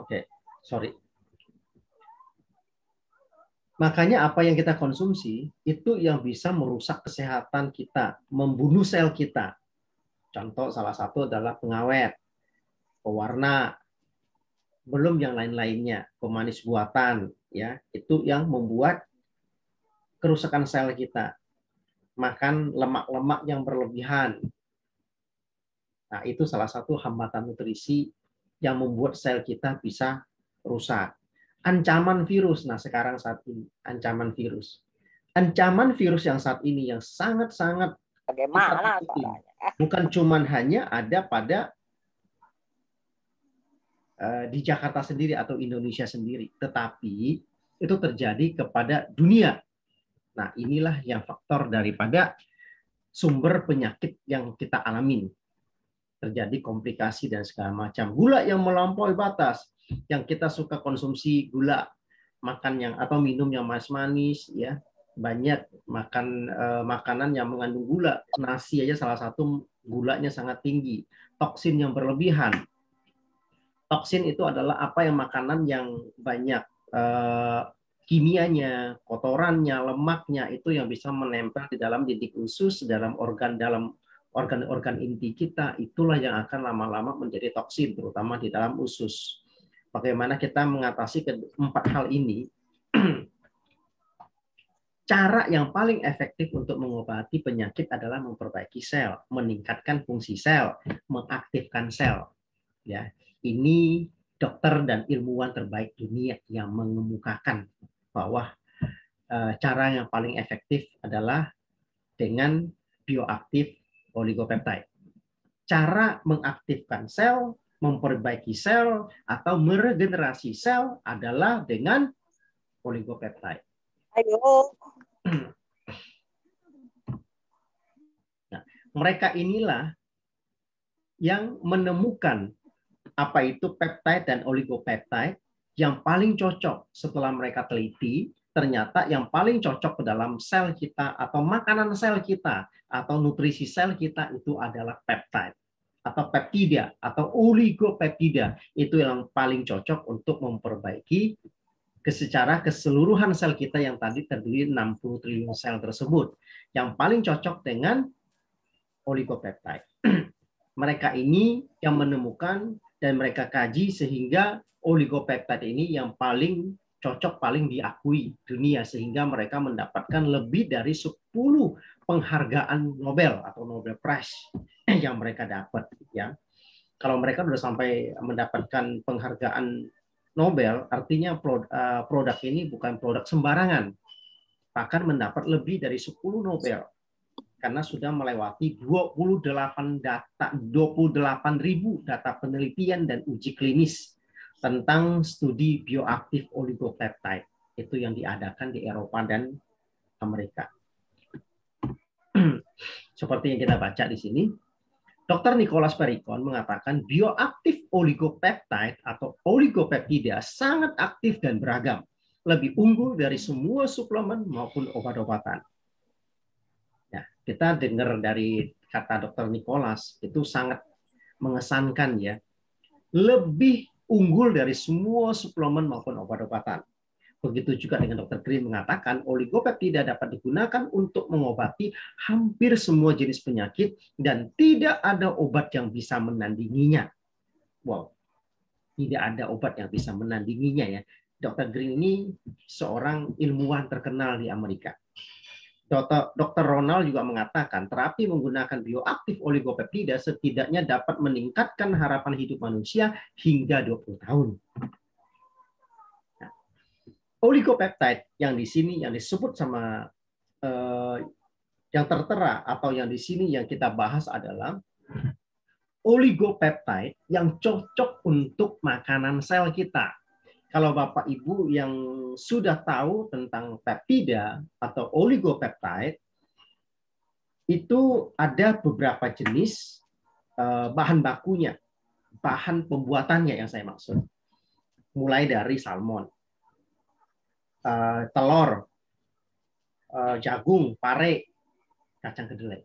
Oke, sorry. Makanya apa yang kita konsumsi itu yang bisa merusak kesehatan kita, membunuh sel kita. Contoh salah satu adalah pengawet, pewarna, belum yang lain-lainnya, pemanis buatan, ya itu yang membuat kerusakan sel kita. Makan lemak-lemak yang berlebihan. Nah, itu salah satu hambatan nutrisi yang membuat sel kita bisa rusak. Ancaman virus, nah sekarang saat ini, ancaman virus. Ancaman virus yang saat ini yang sangat-sangat kita Bagaimana takuti. caranya? Bukan cuman hanya ada pada di Jakarta sendiri atau Indonesia sendiri, tetapi itu terjadi kepada dunia. Nah, inilah yang faktor daripada sumber penyakit yang kita alami. Terjadi komplikasi dan segala macam. Gula yang melampaui batas, yang kita suka konsumsi gula, makan yang atau minum yang manis-manis, ya banyak makan makanan yang mengandung gula. Nasi aja salah satu gulanya sangat tinggi. Toksin yang berlebihan. Toksin itu adalah apa yang makanan yang banyak kimianya, kotorannya, lemaknya itu yang bisa menempel di dalam dinding usus, dalam organ-organ inti kita, itulah yang akan lama-lama menjadi toksin, terutama di dalam usus. Bagaimana kita mengatasi keempat hal ini? Cara yang paling efektif untuk mengobati penyakit adalah memperbaiki sel, meningkatkan fungsi sel, mengaktifkan sel. Ya, ini dokter dan ilmuwan terbaik dunia yang mengemukakan bahwa cara yang paling efektif adalah dengan bioaktif oligopeptide. Cara mengaktifkan sel, memperbaiki sel, atau meregenerasi sel adalah dengan oligopeptide. Ayo. Nah, mereka inilah yang menemukan apa itu peptide dan oligopeptide yang paling cocok. Setelah mereka teliti, ternyata yang paling cocok ke dalam sel kita atau makanan sel kita atau nutrisi sel kita itu adalah peptide atau peptida atau oligopeptida. Itu yang paling cocok untuk memperbaiki secara keseluruhan sel kita yang tadi terdiri 60 triliun sel tersebut. Yang paling cocok dengan oligopeptide. Mereka ini yang menemukan dan mereka kaji sehingga oligopeptide ini yang paling cocok, paling diakui dunia, sehingga mereka mendapatkan lebih dari 10 penghargaan Nobel atau Nobel Prize yang mereka dapat, ya. Kalau mereka sudah sampai mendapatkan penghargaan Nobel, artinya produk ini bukan produk sembarangan, bahkan mendapat lebih dari 10 Nobel karena sudah melewati 28 data, 28.000 data penelitian dan uji klinis tentang studi bioaktif oligopeptide. Itu yang diadakan di Eropa dan Amerika. Seperti yang kita baca di sini, Dr. Nicholas Perricone mengatakan bioaktif oligopeptide atau oligopeptida sangat aktif dan beragam, lebih unggul dari semua suplemen maupun obat-obatan. Ya, kita dengar dari kata Dr. Nicholas itu sangat mengesankan, ya. Lebih unggul dari semua suplemen maupun obat-obatan. Begitu juga dengan Dr. Green mengatakan oligopeptida dapat digunakan untuk mengobati hampir semua jenis penyakit dan tidak ada obat yang bisa menandinginya. Wow, tidak ada obat yang bisa menandinginya, ya. Dr. Green ini seorang ilmuwan terkenal di Amerika. Dr. Ronald juga mengatakan terapi menggunakan bioaktif oligopeptida setidaknya dapat meningkatkan harapan hidup manusia hingga 20 tahun. Nah, oligopeptide yang di sini yang disebut sama yang tertera atau yang di sini yang kita bahas adalah oligopeptide yang cocok untuk makanan sel kita. Kalau Bapak Ibu yang sudah tahu tentang peptida atau oligopeptide, itu ada beberapa jenis bahan bakunya, bahan pembuatannya yang saya maksud. Mulai dari salmon, telur, jagung, pare, kacang kedelai.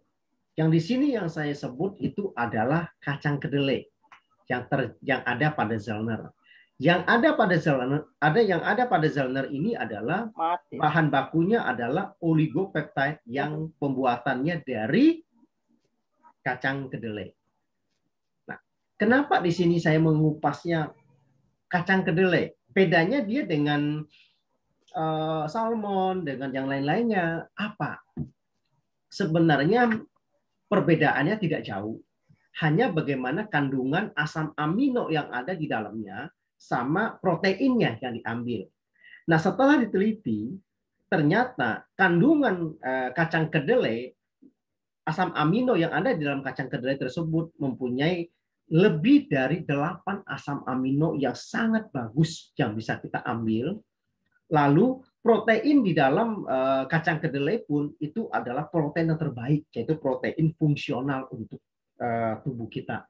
Yang di sini yang saya sebut itu adalah kacang kedelai yang ada pada Zellner. Yang ada pada Zellner ini adalah bahan bakunya adalah oligopeptide yang pembuatannya dari kacang kedelai. Nah, kenapa di sini saya mengupasnya kacang kedelai? Bedanya dia dengan salmon, dengan yang lain-lainnya apa? Sebenarnya perbedaannya tidak jauh. Hanya bagaimana kandungan asam amino yang ada di dalamnya sama proteinnya yang diambil. Nah, setelah diteliti, ternyata kandungan kacang kedelai, asam amino yang ada di dalam kacang kedelai tersebut mempunyai lebih dari 8 asam amino yang sangat bagus yang bisa kita ambil. Lalu protein di dalam kacang kedelai pun itu adalah protein yang terbaik, yaitu protein fungsional untuk tubuh kita.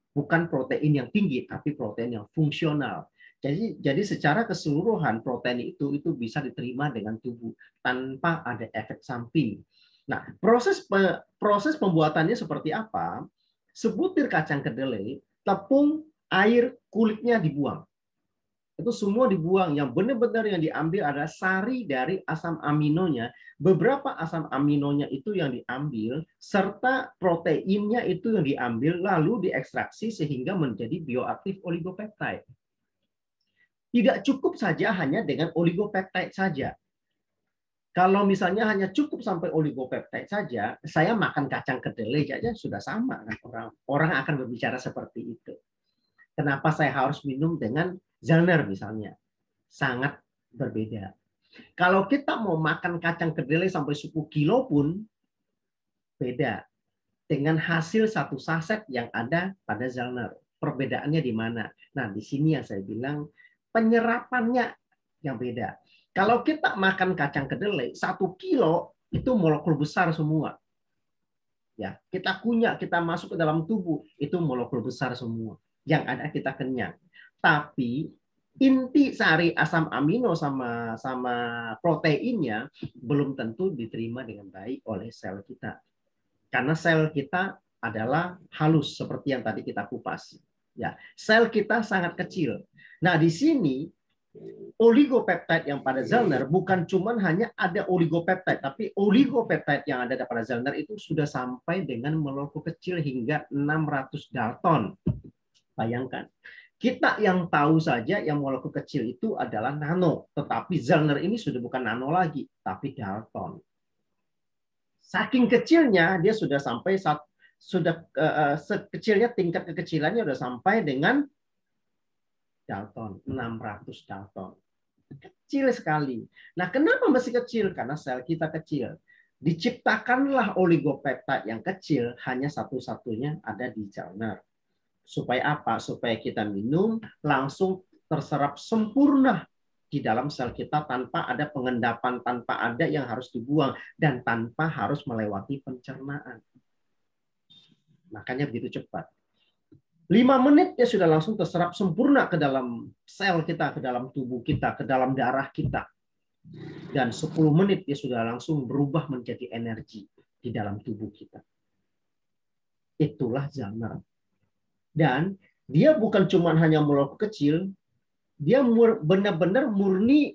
Bukan protein yang tinggi, tapi protein yang fungsional. Jadi secara keseluruhan protein itu bisa diterima dengan tubuh tanpa ada efek samping. Nah, proses pembuatannya seperti apa? Sebutir kacang kedelai, tepung, air, kulitnya dibuang. Itu semua dibuang. Yang benar-benar yang diambil adalah sari dari asam aminonya. Beberapa asam aminonya itu yang diambil, serta proteinnya itu yang diambil, lalu diekstraksi sehingga menjadi bioaktif oligopeptide. Tidak cukup saja hanya dengan oligopeptide saja. Kalau misalnya hanya cukup sampai oligopeptide saja, saya makan kacang kedelai saja sudah sama. Orang akan berbicara seperti itu. Kenapa saya harus minum dengan Zellner misalnya? Sangat berbeda. Kalau kita mau makan kacang kedelai sampai 10 kilo pun beda dengan hasil satu saset yang ada pada Zellner. Perbedaannya di mana? Nah, di sini yang saya bilang penyerapannya yang beda. Kalau kita makan kacang kedelai 1 kilo itu molekul besar semua. Ya, kita kunyah, kita masuk ke dalam tubuh, itu molekul besar semua. Yang ada kita kenyang. Tapi inti sari asam amino sama proteinnya belum tentu diterima dengan baik oleh sel kita. Karena sel kita adalah halus seperti yang tadi kita kupas. Ya, sel kita sangat kecil. Nah, di sini oligopeptide yang pada Zellner bukan cuma hanya ada oligopeptide, tapi oligopeptide yang ada pada Zellner itu sudah sampai dengan molekul kecil hingga 600 Dalton. Bayangkan. Kita yang tahu saja yang molekul kecil itu adalah nano, tetapi Zellner ini sudah bukan nano lagi, tapi Dalton. Saking kecilnya dia sudah sampai sekecilnya tingkat kekecilannya sudah sampai dengan Dalton, 600 Dalton. Kecil sekali. Nah, kenapa masih kecil? Karena sel kita kecil. Diciptakanlah oligopeptide yang kecil hanya satu-satunya ada di Zellner. Supaya apa? Supaya kita minum langsung terserap sempurna di dalam sel kita tanpa ada pengendapan, tanpa ada yang harus dibuang, dan tanpa harus melewati pencernaan. Makanya begitu cepat. 5 menit dia sudah langsung terserap sempurna ke dalam sel kita, ke dalam tubuh kita, ke dalam darah kita. Dan 10 menit dia sudah langsung berubah menjadi energi di dalam tubuh kita. Itulah Zellner. Dan dia bukan cuma hanya molekul kecil, dia benar-benar murni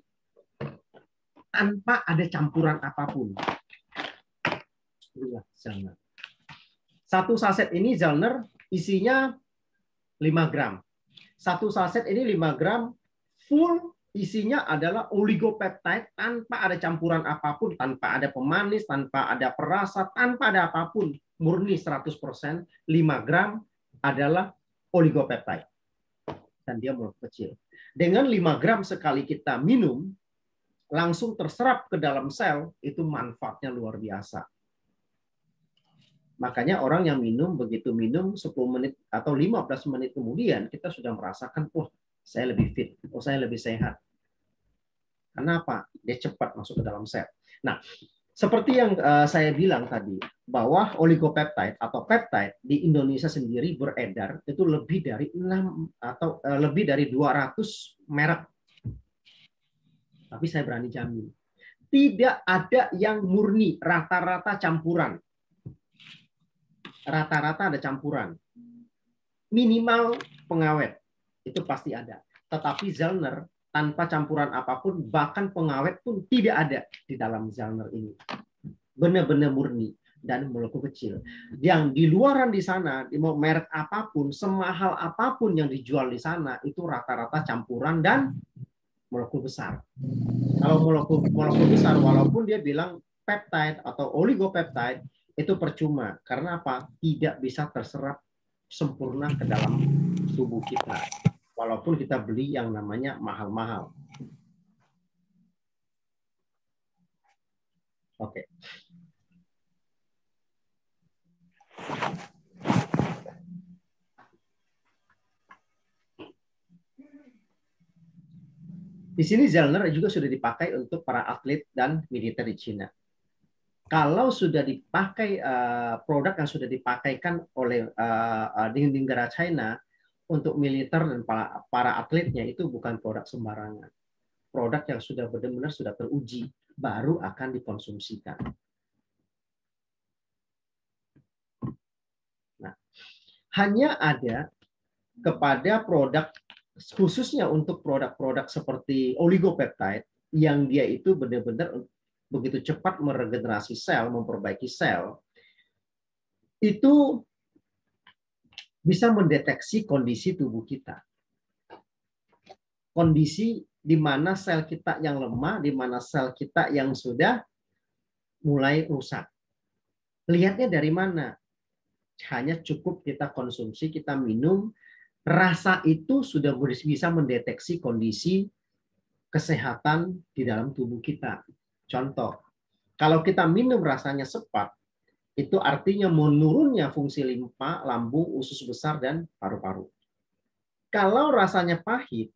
tanpa ada campuran apapun. Itulah Zellner. Satu saset ini Zellner isinya 5 gram. Satu saset ini 5 gram full isinya adalah oligopeptide tanpa ada campuran apapun, tanpa ada pemanis, tanpa ada perasa, tanpa ada apapun. Murni 100%, 5 gram adalah oligopeptide. Dan dia molekul kecil. Dengan 5 gram sekali kita minum, langsung terserap ke dalam sel, itu manfaatnya luar biasa. Makanya orang yang minum, begitu minum 10 menit atau 15 menit kemudian, kita sudah merasakan, wah, saya lebih fit, oh, saya lebih sehat. Kenapa? Dia cepat masuk ke dalam sel. Nah, seperti yang saya bilang tadi, bahwa oligopeptide atau peptide di Indonesia sendiri beredar itu lebih dari 6 atau lebih dari 200 merek. Tapi saya berani jamin, tidak ada yang murni, rata-rata campuran. Rata-rata ada campuran. Minimal pengawet, itu pasti ada. Tetapi Zollner tanpa campuran apapun, bahkan pengawet pun tidak ada di dalam Zollner ini. Benar-benar murni dan molekul kecil. Yang di luaran di sana, mau merek apapun, semahal apapun yang dijual di sana, itu rata-rata campuran dan molekul besar. Kalau molekul besar, walaupun dia bilang peptide atau oligopeptide, itu percuma. Karena apa? Tidak bisa terserap sempurna ke dalam tubuh kita. Walaupun kita beli yang namanya mahal-mahal. Oke. Di sini Zollner juga sudah dipakai untuk para atlet dan militer di Cina. Kalau sudah dipakai produk yang sudah dipakaikan oleh di negara China untuk militer dan para atletnya, itu bukan produk sembarangan. Produk yang sudah benar-benar sudah teruji baru akan dikonsumsikan. Nah, hanya ada kepada produk, khususnya untuk produk-produk seperti oligopeptide, yang dia itu benar-benar begitu cepat meregenerasi sel, memperbaiki sel, itu bisa mendeteksi kondisi tubuh kita. Kondisi di mana sel kita yang lemah, di mana sel kita yang sudah mulai rusak. Lihatnya dari mana? Hanya cukup kita konsumsi, kita minum, rasa itu sudah bisa mendeteksi kondisi kesehatan di dalam tubuh kita. Contoh, kalau kita minum rasanya sepat, itu artinya menurunnya fungsi limpa, lambung, usus besar, dan paru-paru. Kalau rasanya pahit,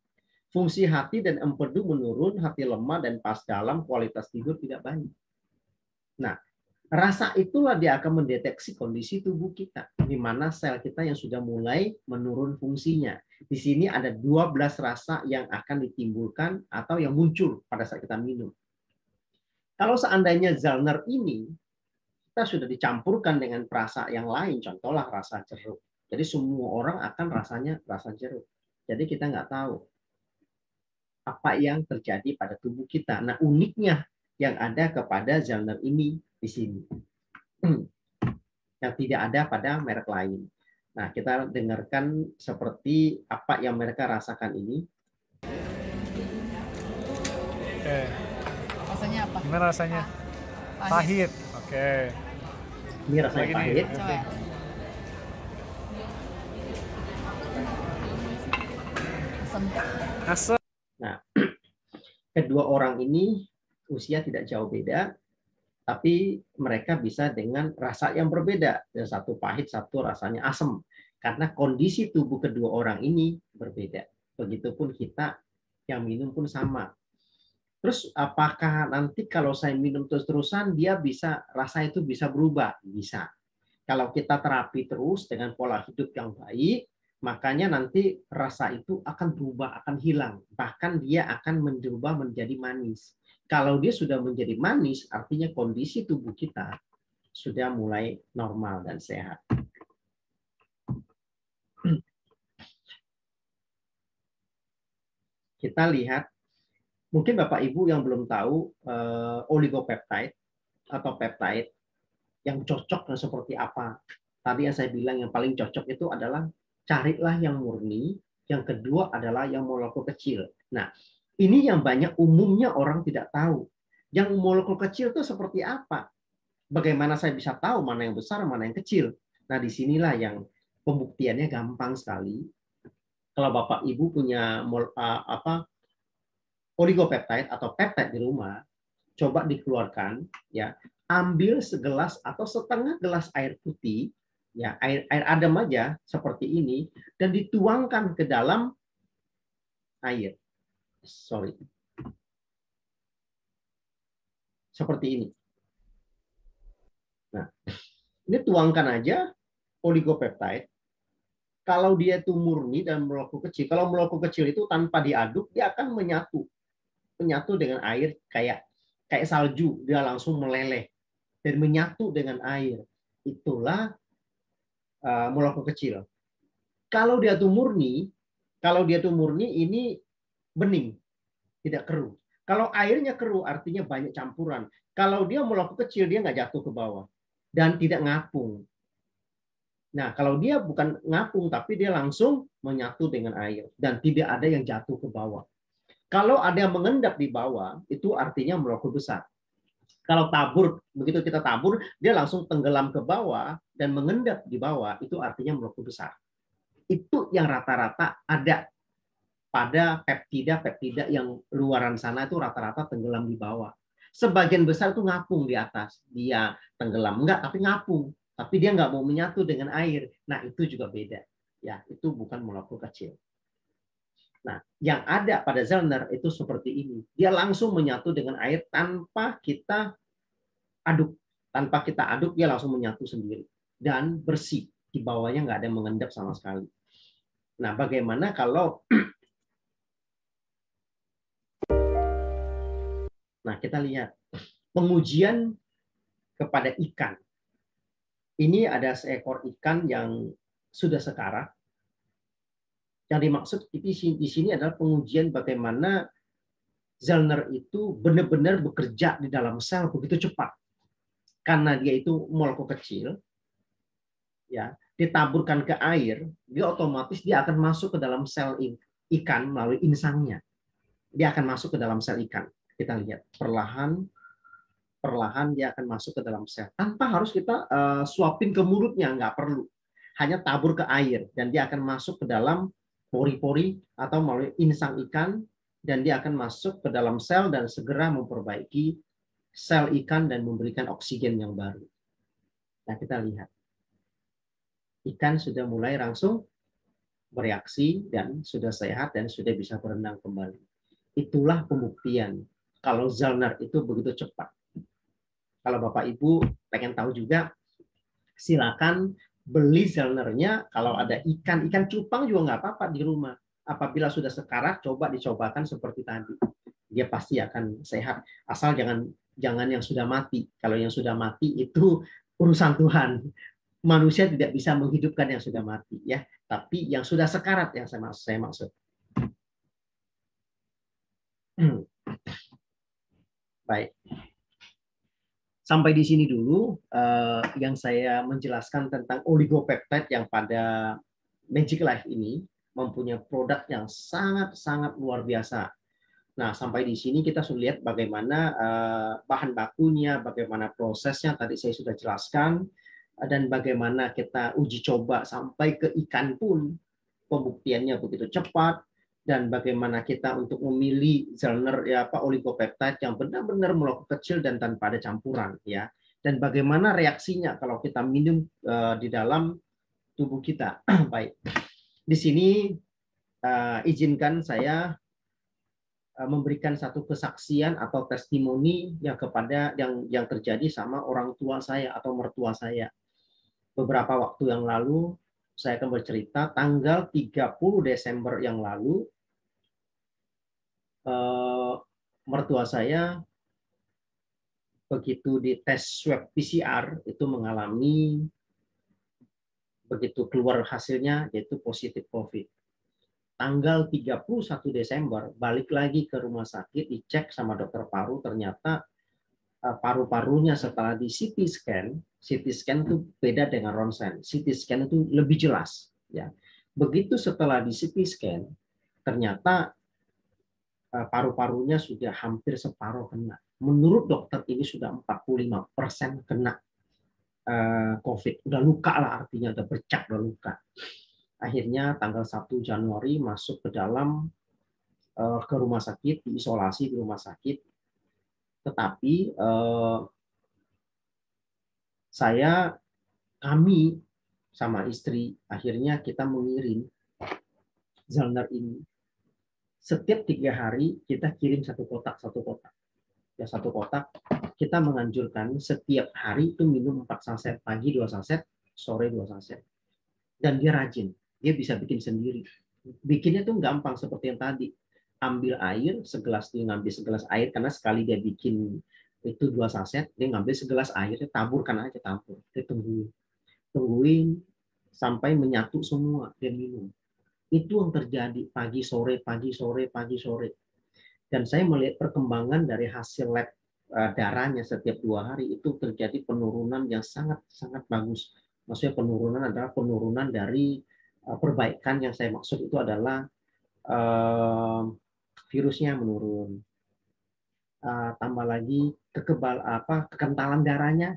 fungsi hati dan empedu menurun, hati lemah, dan pas dalam kualitas tidur tidak baik. Nah, rasa itulah dia akan mendeteksi kondisi tubuh kita, di mana sel kita yang sudah mulai menurun fungsinya. Di sini ada 12 rasa yang akan ditimbulkan atau yang muncul pada saat kita minum. Kalau seandainya Zollner ini, kita sudah dicampurkan dengan rasa yang lain, contohlah rasa jeruk. Jadi semua orang akan rasanya rasa jeruk. Jadi kita nggak tahu apa yang terjadi pada tubuh kita. Nah, uniknya yang ada kepada Zollner ini di sini. Yang tidak ada pada merek lain. Nah, kita dengarkan seperti apa yang mereka rasakan ini. Oke. Rasanya apa? Gimana rasanya? Pahit. Oke. Ini rasanya Lagi pahit. nih. Asam. Nah, kedua orang ini usia tidak jauh beda, tapi mereka bisa dengan rasa yang berbeda. Yang satu pahit, satu rasanya asam. Karena kondisi tubuh kedua orang ini berbeda. Begitupun kita yang minum pun sama. Terus apakah nanti kalau saya minum terus-terusan dia bisa rasa itu bisa berubah? Bisa. Kalau kita terapi terus dengan pola hidup yang baik, makanya nanti rasa itu akan berubah, akan hilang. Bahkan dia akan berubah menjadi manis. Kalau dia sudah menjadi manis, artinya kondisi tubuh kita sudah mulai normal dan sehat. Kita lihat, mungkin Bapak Ibu yang belum tahu oligopeptide atau peptide yang cocok dan seperti apa. Tadi yang saya bilang yang paling cocok itu adalah carilah yang murni, yang kedua adalah yang molekul kecil. Nah, ini yang banyak umumnya orang tidak tahu. Yang molekul kecil itu seperti apa? Bagaimana saya bisa tahu mana yang besar, mana yang kecil? Nah, disinilah yang pembuktiannya gampang sekali. Kalau Bapak Ibu punya oligopeptide atau peptide di rumah, coba dikeluarkan, ya, ambil segelas atau setengah gelas air putih, ya, air adem aja seperti ini, dan dituangkan ke dalam air. Sorry. Seperti ini. Nah, ini tuangkan aja oligopeptide. Kalau dia itu murni dan molekul kecil, kalau molekul kecil itu tanpa diaduk, dia akan menyatu dengan air kayak salju, dia langsung meleleh dan menyatu dengan air. Itulah molekul kecil. Kalau dia tuh murni ini bening, tidak keruh. Kalau airnya keruh artinya banyak campuran. Kalau dia molekul kecil dia nggak jatuh ke bawah dan tidak ngapung. Nah, kalau dia bukan ngapung tapi dia langsung menyatu dengan air dan tidak ada yang jatuh ke bawah. Kalau ada yang mengendap di bawah, itu artinya molekul besar. Kalau tabur, begitu kita tabur, dia langsung tenggelam ke bawah dan mengendap di bawah, itu artinya molekul besar. Itu yang rata-rata ada pada peptida-peptida yang luaran sana itu rata-rata tenggelam di bawah. Sebagian besar itu ngapung di atas. Dia tenggelam enggak, tapi ngapung. Tapi dia nggak mau menyatu dengan air. Nah, itu juga beda. Ya, itu bukan molekul kecil. Nah, yang ada pada Zellner itu seperti ini. Dia langsung menyatu dengan air tanpa kita aduk. Tanpa kita aduk, dia langsung menyatu sendiri. Dan bersih. Di bawahnya nggak ada yang mengendap sama sekali. Nah, bagaimana kalau nah, kita lihat pengujian kepada ikan. Ini ada seekor ikan yang sudah sekarat. Yang dimaksud di sini adalah pengujian bagaimana Zellner itu benar-benar bekerja di dalam sel begitu cepat. Karena dia itu molekul kecil, ya, ditaburkan ke air, dia otomatis dia akan masuk ke dalam sel ikan melalui insangnya. Dia akan masuk ke dalam sel ikan. Kita lihat perlahan dia akan masuk ke dalam sel tanpa harus kita suapin ke mulutnya, nggak perlu, hanya tabur ke air dan dia akan masuk ke dalam pori-pori atau melalui insang ikan dan dia akan masuk ke dalam sel dan segera memperbaiki sel ikan dan memberikan oksigen yang baru. Nah, kita lihat ikan sudah mulai langsung bereaksi dan sudah sehat dan sudah bisa berenang kembali. Itulah pembuktian kalau Zellner itu begitu cepat. Kalau Bapak Ibu pengen tahu juga, silakan beli Zellnernya. Kalau ada ikan cupang juga nggak apa-apa di rumah. Apabila sudah sekarat, dicobakan seperti tadi. Dia pasti akan sehat. Asal jangan yang sudah mati. Kalau yang sudah mati itu urusan Tuhan. Manusia tidak bisa menghidupkan yang sudah mati, ya. Tapi yang sudah sekarat yang saya maksud. Baik. Sampai di sini dulu yang saya menjelaskan tentang oligopeptide yang pada Magic Life ini mempunyai produk yang sangat-sangat luar biasa. Nah, sampai di sini kita sudah lihat bagaimana bahan bakunya, bagaimana prosesnya tadi saya sudah jelaskan, dan bagaimana kita uji coba sampai ke ikan pun pembuktiannya begitu cepat, dan bagaimana kita untuk memilih Zellner ya apa oligopeptide yang benar-benar molekul kecil dan tanpa ada campuran, ya, dan bagaimana reaksinya kalau kita minum di dalam tubuh kita. Baik, di sini izinkan saya memberikan satu kesaksian atau testimoni yang kepada yang terjadi sama orang tua saya atau mertua saya. Beberapa waktu yang lalu saya akan bercerita tanggal 30 Desember yang lalu mertua saya begitu di tes swab PCR itu mengalami, begitu keluar hasilnya yaitu positif COVID. Tanggal 31 Desember balik lagi ke rumah sakit, dicek sama dokter paru, ternyata paru-parunya setelah di CT scan itu beda dengan ronsen. CT scan itu lebih jelas, ya. Begitu setelah di CT scan ternyata paru-parunya sudah hampir separuh kena. Menurut dokter ini sudah 45% kena COVID. Udah luka lah, artinya udah bercak, udah luka. Akhirnya tanggal 1 Januari masuk ke dalam ke rumah sakit, diisolasi di rumah sakit. Tetapi kami sama istri akhirnya kita mengirim Zellner ini. Setiap 3 hari kita kirim satu kotak. Ya, satu kotak kita menganjurkan setiap hari itu minum 4 saset, pagi 2 saset, sore 2 saset. Dan dia rajin, dia bisa bikin sendiri. Bikinnya tuh gampang seperti yang tadi. Ambil air segelas, dia ngambil segelas air karena sekali dia bikin itu 2 saset, dia ngambil segelas air, dia taburkan aja, dia tungguin sampai menyatu semua, dia minum. Itu yang terjadi pagi sore, pagi sore, pagi sore. Dan saya melihat perkembangan dari hasil lab darahnya setiap 2 hari itu terjadi penurunan yang sangat bagus. Maksudnya penurunan adalah penurunan dari perbaikan. Yang saya maksud itu adalah virusnya menurun, tambah lagi kekentalan darahnya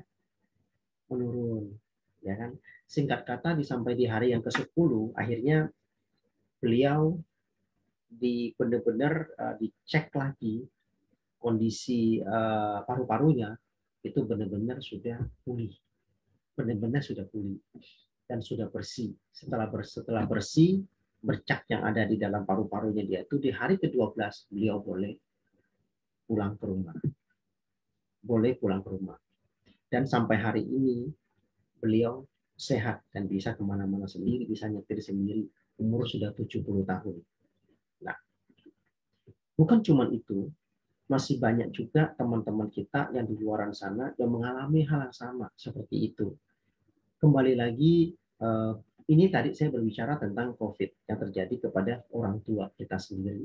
menurun, ya kan. Singkat kata, sampai di hari yang ke-10 akhirnya beliau benar-benar dicek lagi kondisi paru-parunya, itu benar-benar sudah pulih, dan sudah bersih. Setelah bersih, bercak yang ada di dalam paru-parunya dia itu, di hari ke-12 beliau boleh pulang ke rumah. Dan sampai hari ini beliau sehat dan bisa kemana-mana sendiri, bisa nyetir sendiri, umur sudah 70 tahun. Nah, bukan cuma itu, masih banyak juga teman-teman kita yang di luar sana yang mengalami hal yang sama seperti itu. Kembali lagi, ini tadi saya berbicara tentang COVID yang terjadi kepada orang tua kita sendiri.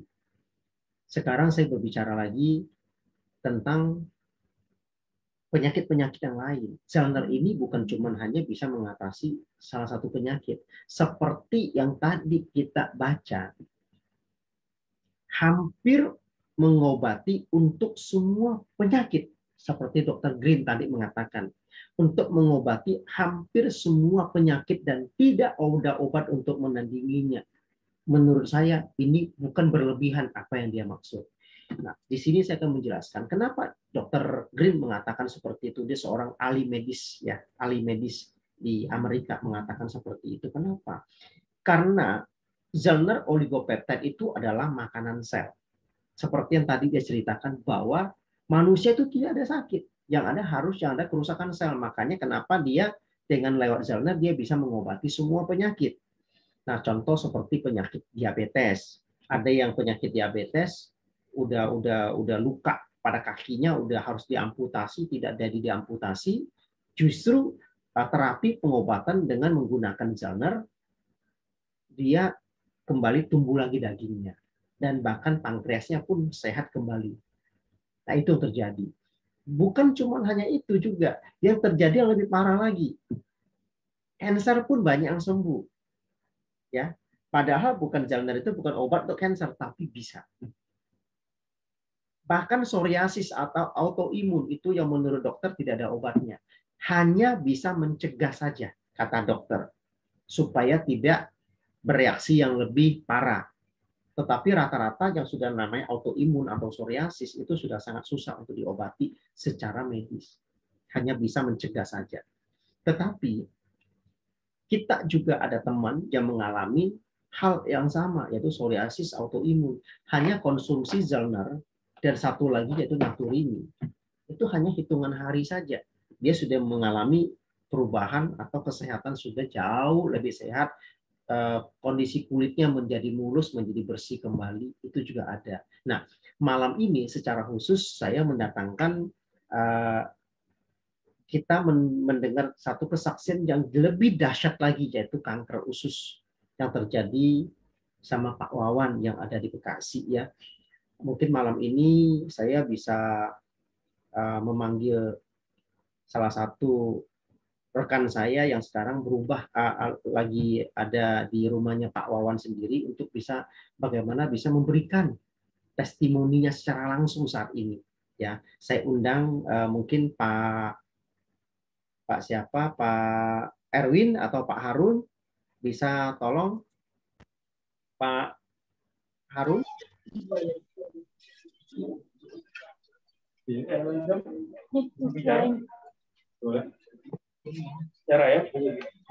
Sekarang saya berbicara lagi tentang penyakit-penyakit yang lain. Zelner ini bukan cuma hanya bisa mengatasi salah satu penyakit. Seperti yang tadi kita baca, hampir mengobati untuk semua penyakit. Seperti Dr. Green tadi mengatakan, untuk mengobati hampir semua penyakit dan tidak ada obat untuk menandinginya. Menurut saya ini bukan berlebihan apa yang dia maksud. Nah, di sini saya akan menjelaskan kenapa Dr. Green mengatakan seperti itu. Dia seorang ahli medis, ya, ahli medis di Amerika mengatakan seperti itu. Kenapa? Karena Zellner oligopeptide itu adalah makanan sel. Seperti yang tadi dia ceritakan bahwa manusia itu tidak ada sakit, yang ada kerusakan sel. Makanya kenapa dia dengan lewat Zellner dia bisa mengobati semua penyakit. Nah, contoh seperti penyakit diabetes. Ada yang penyakit diabetes udah luka pada kakinya, udah harus diamputasi, tidak jadi diamputasi. Justru terapi pengobatan dengan menggunakan Zellner, dia kembali tumbuh lagi dagingnya. Dan bahkan pankreasnya pun sehat kembali. Nah, itu terjadi. Bukan cuma hanya itu juga. Yang terjadi yang lebih parah lagi. Kanker pun banyak yang sembuh. Ya, padahal Zellner itu bukan obat untuk kanker, tapi bisa. Bahkan psoriasis atau autoimun itu yang menurut dokter tidak ada obatnya. Hanya bisa mencegah saja, kata dokter, supaya tidak bereaksi yang lebih parah. Tetapi rata-rata yang sudah namanya autoimun atau psoriasis itu sudah sangat susah untuk diobati secara medis. Hanya bisa mencegah saja. Tetapi kita juga ada teman yang mengalami hal yang sama, yaitu psoriasis autoimun. Hanya konsumsi Zellner dan satu lagi yaitu Naturini. Itu hanya hitungan hari saja. Dia sudah mengalami perubahan atau kesehatan sudah jauh lebih sehat. Kondisi kulitnya menjadi mulus, menjadi bersih kembali. Itu juga ada. Nah, malam ini secara khusus saya mendatangkan kita mendengar satu kesaksian yang lebih dahsyat lagi, yaitu kanker usus yang terjadi sama Pak Wawan yang ada di Bekasi, ya. Mungkin malam ini saya bisa memanggil salah satu rekan saya yang sekarang berubah lagi ada di rumahnya Pak Wawan sendiri untuk bisa bagaimana bisa memberikan testimoninya secara langsung saat ini, ya. Saya undang mungkin Pak siapa, Pak Erwin atau Pak Harun, bisa tolong Pak Harun.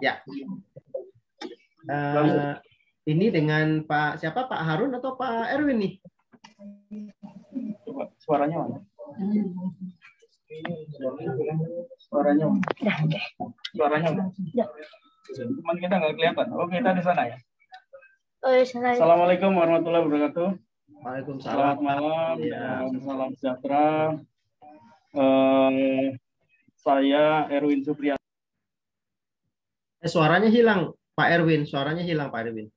Ya. Ini dengan Pak siapa, Pak Harun atau Pak Erwin nih? Coba suaranya mana? Suaranya mana? Suaranya mana? Cuman kita nggak kelihatan. Oh, kita di sana ya. Assalamualaikum warahmatullahi wabarakatuh. Waalaikumsalam. Selamat malam, ya. Salam sejahtera. Saya Erwin Supriyanto. Suaranya hilang, Pak Erwin. Suaranya hilang, Pak Erwin.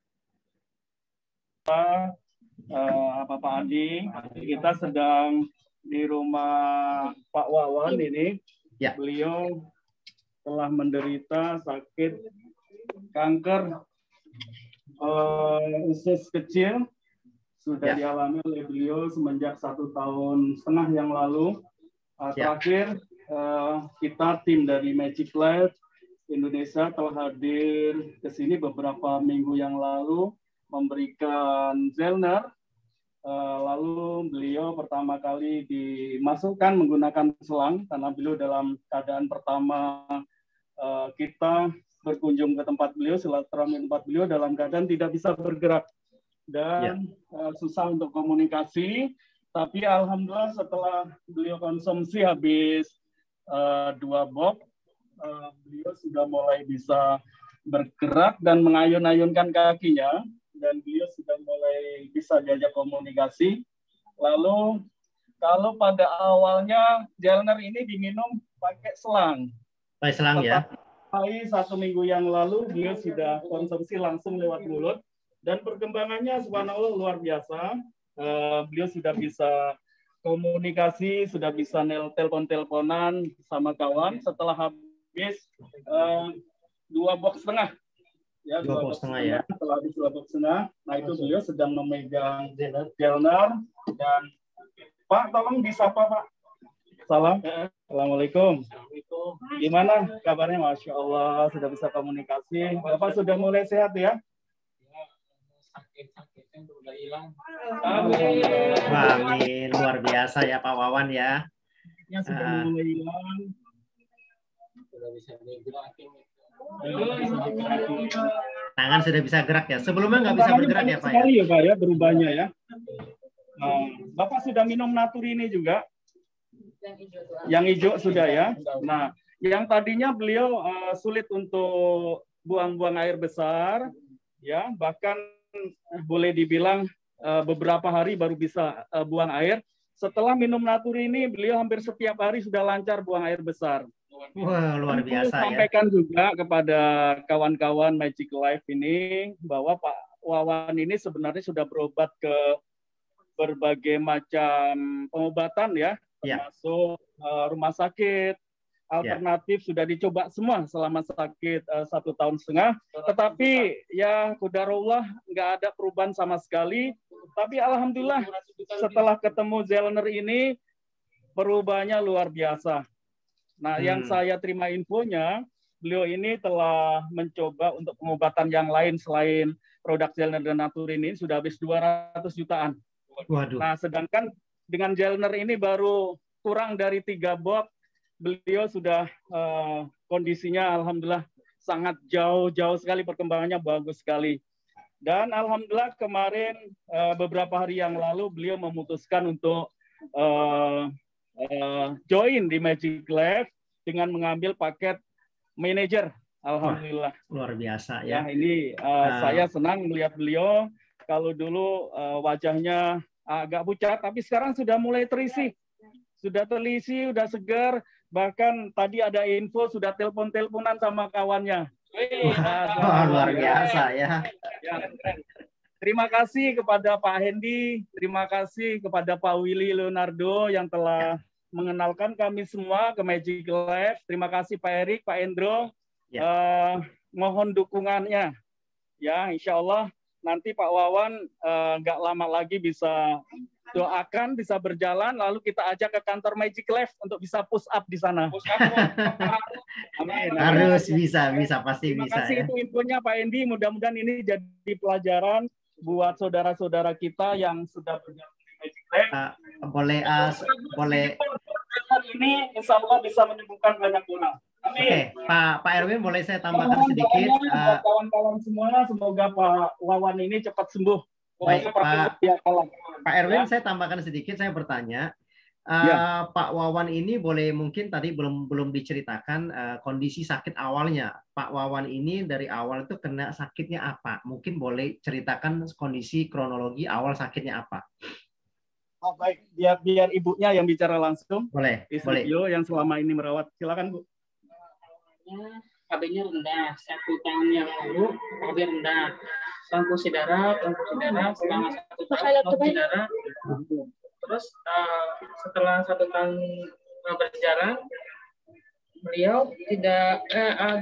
Pak Adi, kita sedang di rumah Pak Wawan ini. Ya. Beliau telah menderita sakit kanker usus kecil, sudah dialami oleh beliau semenjak 1,5 tahun yang lalu. Terakhir kita tim dari Magic Life Indonesia telah hadir ke sini beberapa minggu yang lalu memberikan Zelner. Lalu beliau pertama kali dimasukkan menggunakan selang karena beliau dalam keadaan pertama kita berkunjung ke tempat beliau, silaturahmi tempat beliau dalam keadaan tidak bisa bergerak dan susah untuk komunikasi. Tapi alhamdulillah setelah beliau konsumsi habis 2 box, beliau sudah mulai bisa bergerak dan mengayun-ayunkan kakinya, dan beliau sudah mulai bisa diajak komunikasi. Lalu kalau pada awalnya Zelner ini diminum pakai selang. Pakai selang ya. Tapi 1 minggu yang lalu beliau sudah konsumsi langsung lewat mulut, dan perkembangannya subhanallah luar biasa. Beliau sudah bisa komunikasi, sudah bisa telepon-teleponan sama kawan setelah habis 2 box setengah. Ya, 2 box setengah ya. Setelah habis 2 box setengah, nah itu beliau sedang memegang Zelner. Dan Pak, tolong disapa Pak. Salam. Assalamualaikum. Gimana kabarnya? Masya Allah, sudah bisa komunikasi. Bapak sudah mulai sehat ya? Sakit-sakitnya sudah hilang. Amin. Luar biasa ya Pak Wawan ya. Yang sudah mulai hilang. Sudah bisa digerakin. Tangan sudah bisa gerak ya. Sebelumnya nggak bisa bergerak ya Pak ya? Sekali ya Pak ya berubahnya ya. Bapak sudah minum Naturi ini juga? Yang hijau sudah ya. Nah, yang tadinya beliau sulit untuk buang-buang air besar, ya bahkan boleh dibilang beberapa hari baru bisa buang air. Setelah minum Naturi ini, beliau hampir setiap hari sudah lancar buang air besar. Wah, luar biasa ya. Sampaikan juga kepada kawan-kawan Magic Life ini bahwa Pak Wawan ini sebenarnya sudah berobat ke berbagai macam pengobatan ya, termasuk rumah sakit alternatif sudah dicoba semua selama sakit 1,5 tahun. Tetapi ya qadarullah nggak ada perubahan sama sekali. Tapi alhamdulillah setelah ketemu Zelner ini perubahannya luar biasa. Nah, yang saya terima infonya, beliau ini telah mencoba untuk pengobatan yang lain selain produk Zelner dan Naturi ini sudah habis 200 jutaan. Waduh. Nah, sedangkan dengan Zelner ini baru kurang dari 3 box, beliau sudah kondisinya alhamdulillah sangat jauh sekali, perkembangannya bagus sekali. Dan alhamdulillah kemarin beberapa hari yang lalu beliau memutuskan untuk join di Magic Life dengan mengambil paket manajer. Alhamdulillah. Wah, luar biasa ya. Nah, ini saya senang melihat beliau. Kalau dulu wajahnya agak pucat, tapi sekarang sudah mulai terisi. Sudah terisi, sudah segar. Bahkan tadi ada info sudah telepon-teleponan sama kawannya. Wah, luar biasa ya. Terima kasih kepada Pak Hendy, terima kasih kepada Pak Willy Leonardo yang telah mengenalkan kami semua ke Magic Life. Terima kasih Pak Erik, Pak Endro. Mohon dukungannya. Ya, insya Allah nanti Pak Wawan nggak lama lagi bisa doakan, bisa berjalan, lalu kita ajak ke kantor Magic Life untuk bisa push up di sana. Amin. Harus bisa pasti Terima bisa. Terima kasih ya. Itu infonya Pak Hendy. Mudah-mudahan ini jadi pelajaran buat saudara-saudara kita yang sudah bergabung di Magic Life. Boleh. Ini insya Allah bisa menyembuhkan banyak orang. Oke, Pak Erwin, boleh saya tambahkan sedikit? Kawan-kawan semua, semoga Pak Wawan ini cepat sembuh. Baik, Pak Erwin, saya tambahkan sedikit. Saya bertanya, Pak Wawan ini boleh mungkin tadi belum diceritakan kondisi sakit awalnya. Pak Wawan ini dari awal itu kena sakitnya apa? Mungkin boleh ceritakan kondisi kronologi awal sakitnya apa? Oh, baik, biar ibunya yang bicara langsung. Boleh. Istri beliau yang selama ini merawat. Silakan Bu. KB-nya rendah, 1 tahun yang lalu KB rendah. transfusi darah selama 1 tahun transfusi darah. Terus setelah 1 tahun berjalan, beliau tidak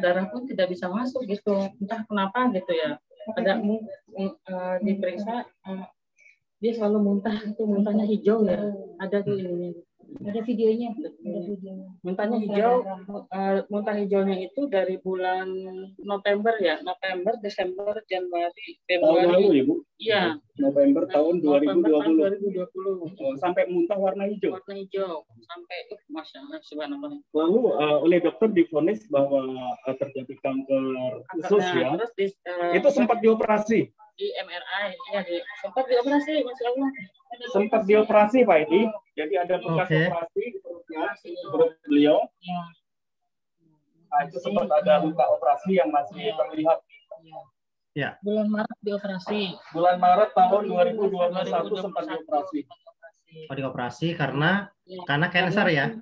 darah pun tidak bisa masuk gitu, entah kenapa gitu ya. Ada diperiksa dia selalu muntah, itu muntahnya hijau ya, ada tuh ini. Ada videonya. Muntahnya hijau, muntah hijaunya itu dari bulan November ya, November, Desember, Januari, Februari. Tahun lalu ya Bu? Iya. November tahun 2020. 2020. Oh, sampai muntah warna hijau. Warna hijau sampai masya Allah subhanallah. Lalu oleh dokter divonis bahwa terjadi kanker usus ya. Terus itu sempat dioperasi. Di MRI ya, sempat dioperasi masya Allah. Sempat dioperasi Pak Edi. Jadi ada bekas operasi di perut beliau. Ya. Nah, itu sempat ada luka operasi yang masih terlihat. Ya. Bulan Maret dioperasi. Bulan Maret tahun 2021 sempat dioperasi. Oh, dioperasi karena kanker ya?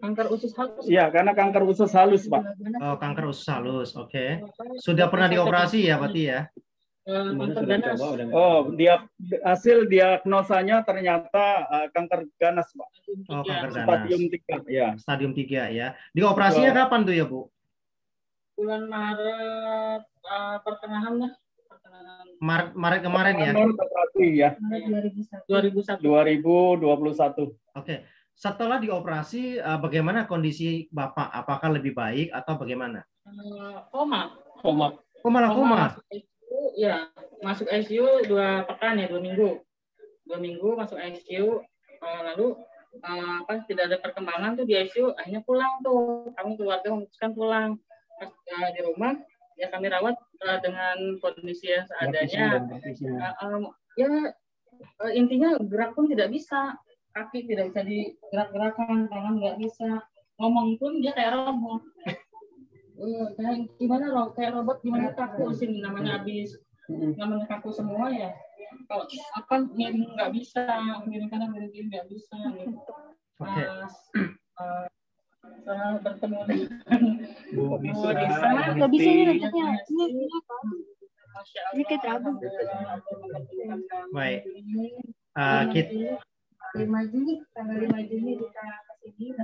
Kanker usus halus. Iya, karena kanker usus halus, Pak. Oh, kanker usus halus. Oke. Sudah pernah dioperasi ya, berarti ya? Oh, hasil diagnosanya ternyata kanker ganas, Pak. Oh, kanker ganas. Stadium 3, ya. Stadium 3 ya. Dioperasinya kapan tuh ya, Bu? Bulan Maret pertengahan lah. Maret kemarin ya? Maret operasi ya. 2021. Oke. Setelah dioperasi, bagaimana kondisi Bapak? Apakah lebih baik atau bagaimana? Koma. Oh, malah koma? Ya, masuk ICU 2 pekan ya, 2 minggu. 2 minggu masuk ICU, lalu tidak ada perkembangan tuh di ICU, akhirnya pulang tuh. Kami keluarga memutuskan pulang. Pas di rumah, ya kami rawat dengan kondisi yang seadanya. Intinya gerak pun tidak bisa, kaki tidak bisa digerak-gerakan, tangan nggak bisa, ngomong pun dia kayak robot. Gimana kayak robot, gimana kaku sini namanya habis, namanya kaku semua ya. Kalau miring nggak bisa, miring kanan miring kiri nggak bisa. Gitu. Setelah bertemu dengan Bu Disa, nggak bisa ini letaknya. Ini kayak terabang. Baik. Tanggal 5 Juni kita kesini,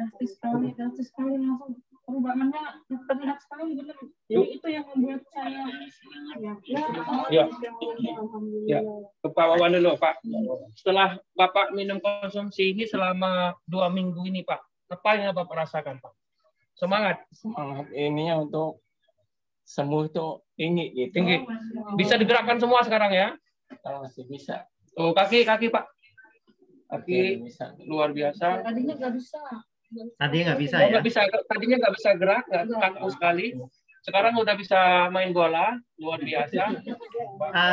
drastis sekali langsung perubahannya terlihat sekali benar. Jadi itu yang membuat saya Pak Wawan dulu Pak. Setelah Bapak minum konsumsi ini selama 2 minggu ini Pak, apa yang Bapak rasakan Pak? Semangat. Semangat ininya untuk sembuh itu tinggi. Bisa digerakkan semua sekarang ya? Masih bisa. Tuh kaki Pak. Kaki bisa. Luar biasa. Tadinya nggak bisa. Tadinya nggak bisa ya? Tadinya nggak bisa gerak, kaku sekali. Sekarang udah bisa main bola, luar biasa.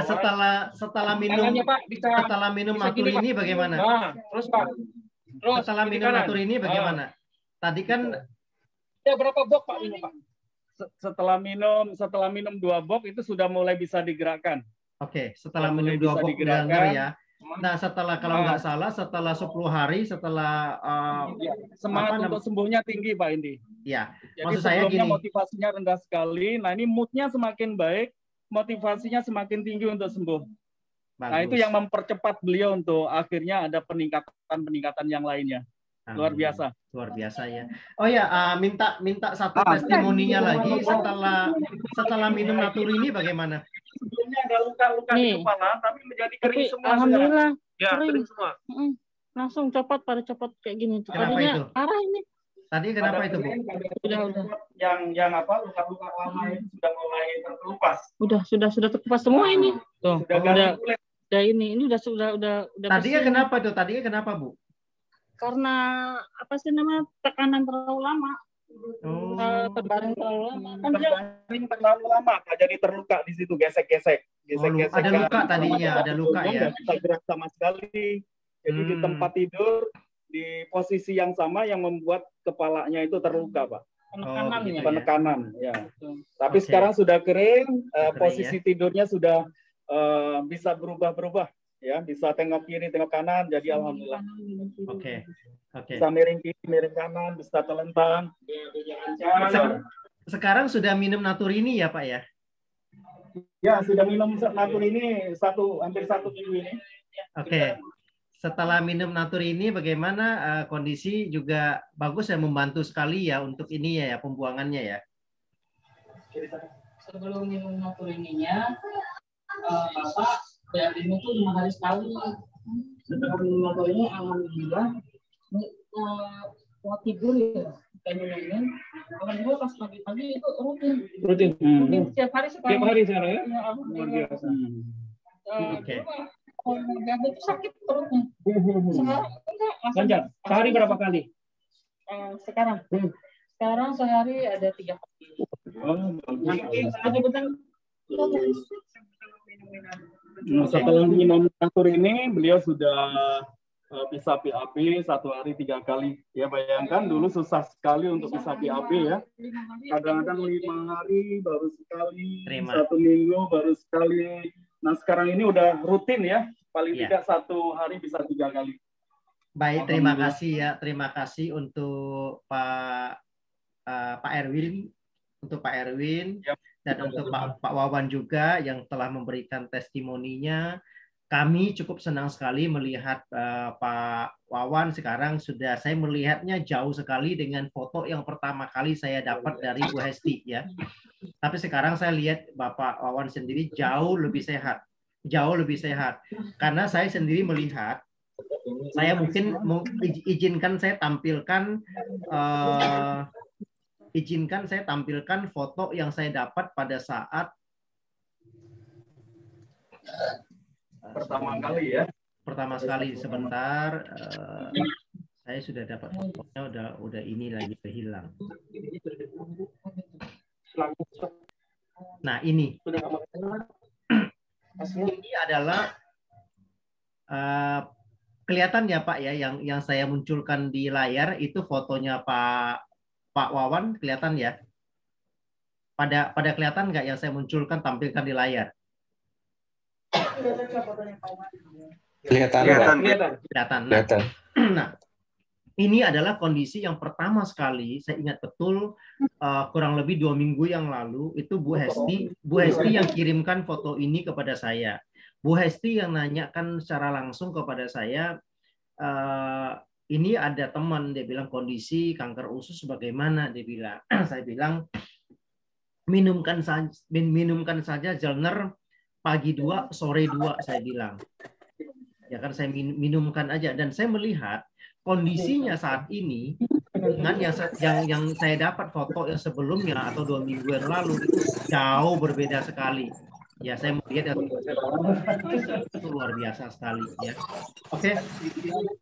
Setelah minum Pak, setelah minum natur ini bagaimana? Nah, terus Pak. Terus setelah minum natur ini bagaimana? Tadi kan ya berapa box Pak minum Pak? Setelah minum 2 box itu sudah mulai bisa digerakkan. Oke, setelah minum 2 box ya. Nah, kalau nggak salah, setelah 10 hari, setelah semangat untuk sembuhnya tinggi, Pak Indi. Ya, jadi maksud saya sebelumnya gini. motivasinya rendah sekali. Nah, ini moodnya semakin baik, motivasinya semakin tinggi untuk sembuh. Bagus. Nah, itu yang mempercepat beliau untuk akhirnya ada peningkatan yang lainnya. Luar biasa. Luar biasa ya. Oh ya, minta satu testimoninya lagi setelah minum natur ini bagaimana? Sebelumnya ada luka-luka di kepala, tapi menjadi kering semua. Alhamdulillah. Ya, kering semua. Langsung copot kayak gini. Kenapa itu? Arah ini. Tadi kenapa itu, Bu? Udah. Yang luka-luka lama itu sudah mulai terkelupas. Sudah terkelupas semua ini. Tuh, Sudah ini sudah. Tadinya kenapa, Bu? Karena tekanan terlalu lama. Terbaring terlalu lama. Terlalu lama, Pak. Jadi terluka di situ, gesek-gesek. Ada luka tadinya, ada luka ya. Nggak bisa gerak sama sekali. Jadi di tempat tidur di posisi yang sama yang membuat kepalanya itu terluka, Pak. Penekanan, ya. Tapi sekarang sudah kering, posisi tidurnya sudah bisa berubah-berubah. Ya, bisa tengok kiri, tengok kanan, jadi alhamdulillah. Oke. Bisa miring kiri, miring kanan, bisa telentang. Sekarang sudah minum natur ini ya, Pak ya? Ya, sudah minum natur ini hampir 1 minggu ini. Oke. Setelah minum natur ini bagaimana kondisi juga bagus ya, membantu sekali ya untuk ini ya pembuangannya ya. Sebelum minum natur ininya, Bapak minum tuh 5 hari sekali. Setelah minum natur ini, alhamdulillah, mau tidur ya, kayak minumin. Alhamdulillah pas pagi-pagi itu rutin. Rutin setiap hari sekarang. Setiap hari sekarang ya? Luar biasa. Oke. Itu sakit perutnya. Sekarang enggak. Lanjut. Sehari berapa kali? Sekarang sehari ada 3 kali. Setelah minum natur ini, beliau sudah bisa PAP 1 hari 3 kali. Ya bayangkan dulu susah sekali untuk bisa PAP ya. Kadang-kadang 5 hari baru sekali, 1 minggu baru sekali. Nah sekarang ini udah rutin ya, paling tidak 1 hari bisa 3 kali. Baik, terima kasih ya, terima kasih untuk Pak Erwin, dan untuk Pak Wawan juga yang telah memberikan testimoninya. Kami cukup senang sekali melihat Pak Wawan sekarang sudah saya melihatnya jauh sekali dengan foto yang pertama kali saya dapat dari Bu Hesti ya. Tapi sekarang saya lihat Bapak Wawan sendiri jauh lebih sehat. Karena saya sendiri melihat, saya mungkin izinkan saya tampilkan foto yang saya dapat pada saat pertama kali sebentar. Saya sudah dapat fotonya, udah ini lagi hilang. Nah ini adalah kelihatan ya Pak ya, yang saya munculkan di layar itu fotonya Pak Wawan, kelihatan ya? Pada kelihatan nggak yang saya munculkan tampilkan di layar? Kelihatan. Nah, ini adalah kondisi yang pertama sekali saya ingat betul, kurang lebih 2 minggu yang lalu itu Bu Hesti yang kirimkan foto ini kepada saya. Bu Hesti yang nanyakan secara langsung kepada saya, ini ada teman, dia bilang kondisi kanker usus bagaimana, dia bilang. Saya bilang minumkan saja Zellner pagi 2, sore 2, saya bilang. Ya kan, saya minumkan aja, dan saya melihat kondisinya saat ini dengan yang saya dapat foto yang sebelumnya atau 2 minggu yang lalu itu jauh berbeda sekali. Ya, saya melihat itu luar biasa sekali ya. Oke,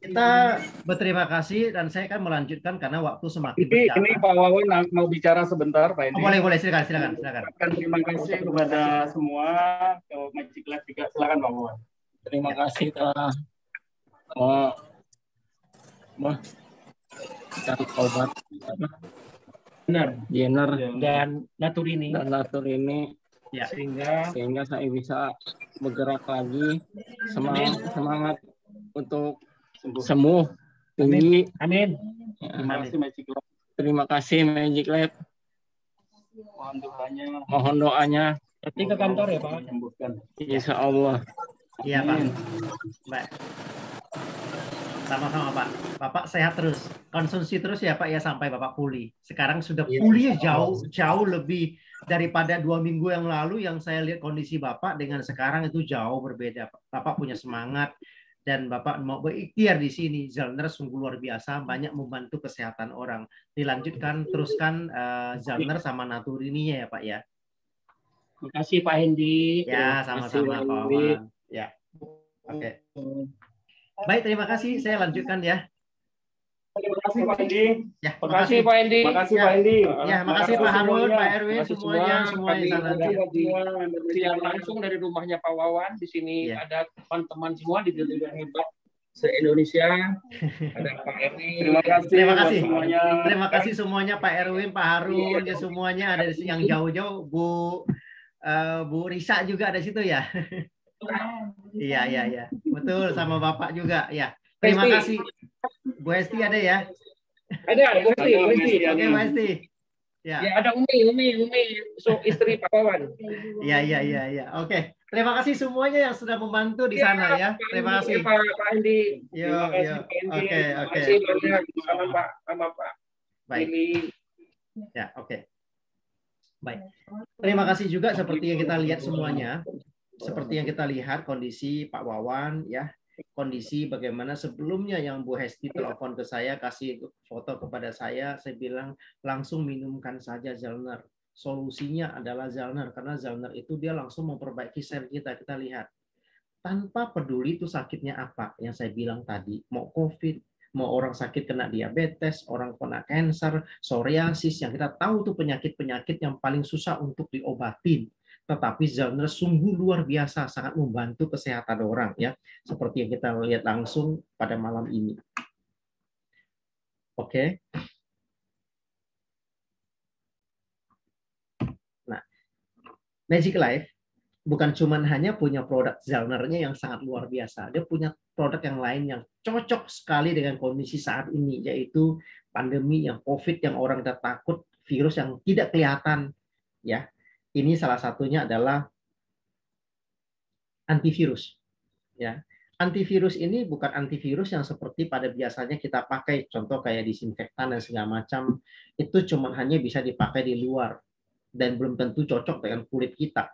kita berterima kasih dan saya akan melanjutkan karena waktu semakin berjalan. Ini Pak Wawan mau bicara sebentar, Pak Edi. Boleh, silakan. Terima kasih kepada semua, ke Magic Lab juga. Silakan Pak Wawan. Terima kasih telah dan obat Jenner dan natur ini. Ya. Sehingga saya bisa bergerak lagi, semangat untuk sembuh. Amin. Terima kasih Magic Lab. Mohon doanya. Nanti ke kantor ya Pak. Insya Allah. Iya Pak. Baik. Sama-sama Pak. Bapak sehat terus, konsumsi terus ya Pak ya sampai Bapak pulih. Sekarang sudah pulih jauh lebih daripada 2 minggu yang lalu yang saya lihat kondisi Bapak dengan sekarang itu jauh berbeda. Bapak punya semangat dan Bapak mau berikhtiar di sini. Zellner sungguh luar biasa, banyak membantu kesehatan orang. Dilanjutkan, teruskan Zellner sama natur ininya ya Pak ya. Terima kasih Pak Hendi. Ya, sama-sama Pak Wawan. Ya. Oke. Baik, terima kasih. Saya lanjutkan ya. Terima kasih Pak Hendi. Ya, terima kasih Pak Hendi. Terima kasih Pak Hendi. Ya, makasih Pak Harun, Pak Erwin, semuanya Siar langsung dari rumahnya Pak Wawan. Di sini ada teman-teman semua di Delegasi Hebat se-Indonesia. Ada Pak Erwin. Terima kasih semuanya. Terima kasih semuanya Pak Erwin, Pak Harun, ya semuanya ada yang jauh-jauh. Bu Risa juga ada di situ ya. Iya. Betul, sama Bapak juga ya. Terima kasih. Bu Hesti ada ya? Ada, Bu Hesti. Oke, Bu Hesti. Ya. Ya, ada Umi, so istri Pak Wawan. Iya. Oke. Terima kasih semuanya yang sudah membantu di sana ya. Terima kasih. Pak Andi. Terima kasih Pak Andi. Oke. Terima kasih banyak sama Pak Baik. Billy. Ya, oke. Baik. Terima kasih juga seperti yang kita lihat semuanya. Seperti yang kita lihat kondisi Pak Wawan ya. Kondisi bagaimana sebelumnya yang Bu Hesti telepon ke saya, kasih foto kepada saya bilang langsung minumkan saja Zellner. Solusinya adalah Zellner, karena Zellner itu dia langsung memperbaiki sel kita. Kita lihat. Tanpa peduli itu sakitnya apa, yang saya bilang tadi, mau COVID, mau orang sakit kena diabetes, orang kena kanker, psoriasis, yang kita tahu itu penyakit-penyakit yang paling susah untuk diobatin. Tetapi Zellner sungguh luar biasa, sangat membantu kesehatan orang ya, seperti yang kita lihat langsung pada malam ini. Oke. Nah, Magic Life bukan cuma hanya punya produk Zellner-nya yang sangat luar biasa, dia punya produk yang lain yang cocok sekali dengan kondisi saat ini, yaitu pandemi yang COVID yang orang udah takut, virus yang tidak kelihatan ya. Ini salah satunya adalah antivirus ya. Antivirus ini bukan antivirus yang seperti pada biasanya kita pakai, contoh kayak disinfektan dan segala macam, itu cuma hanya bisa dipakai di luar dan belum tentu cocok dengan kulit kita.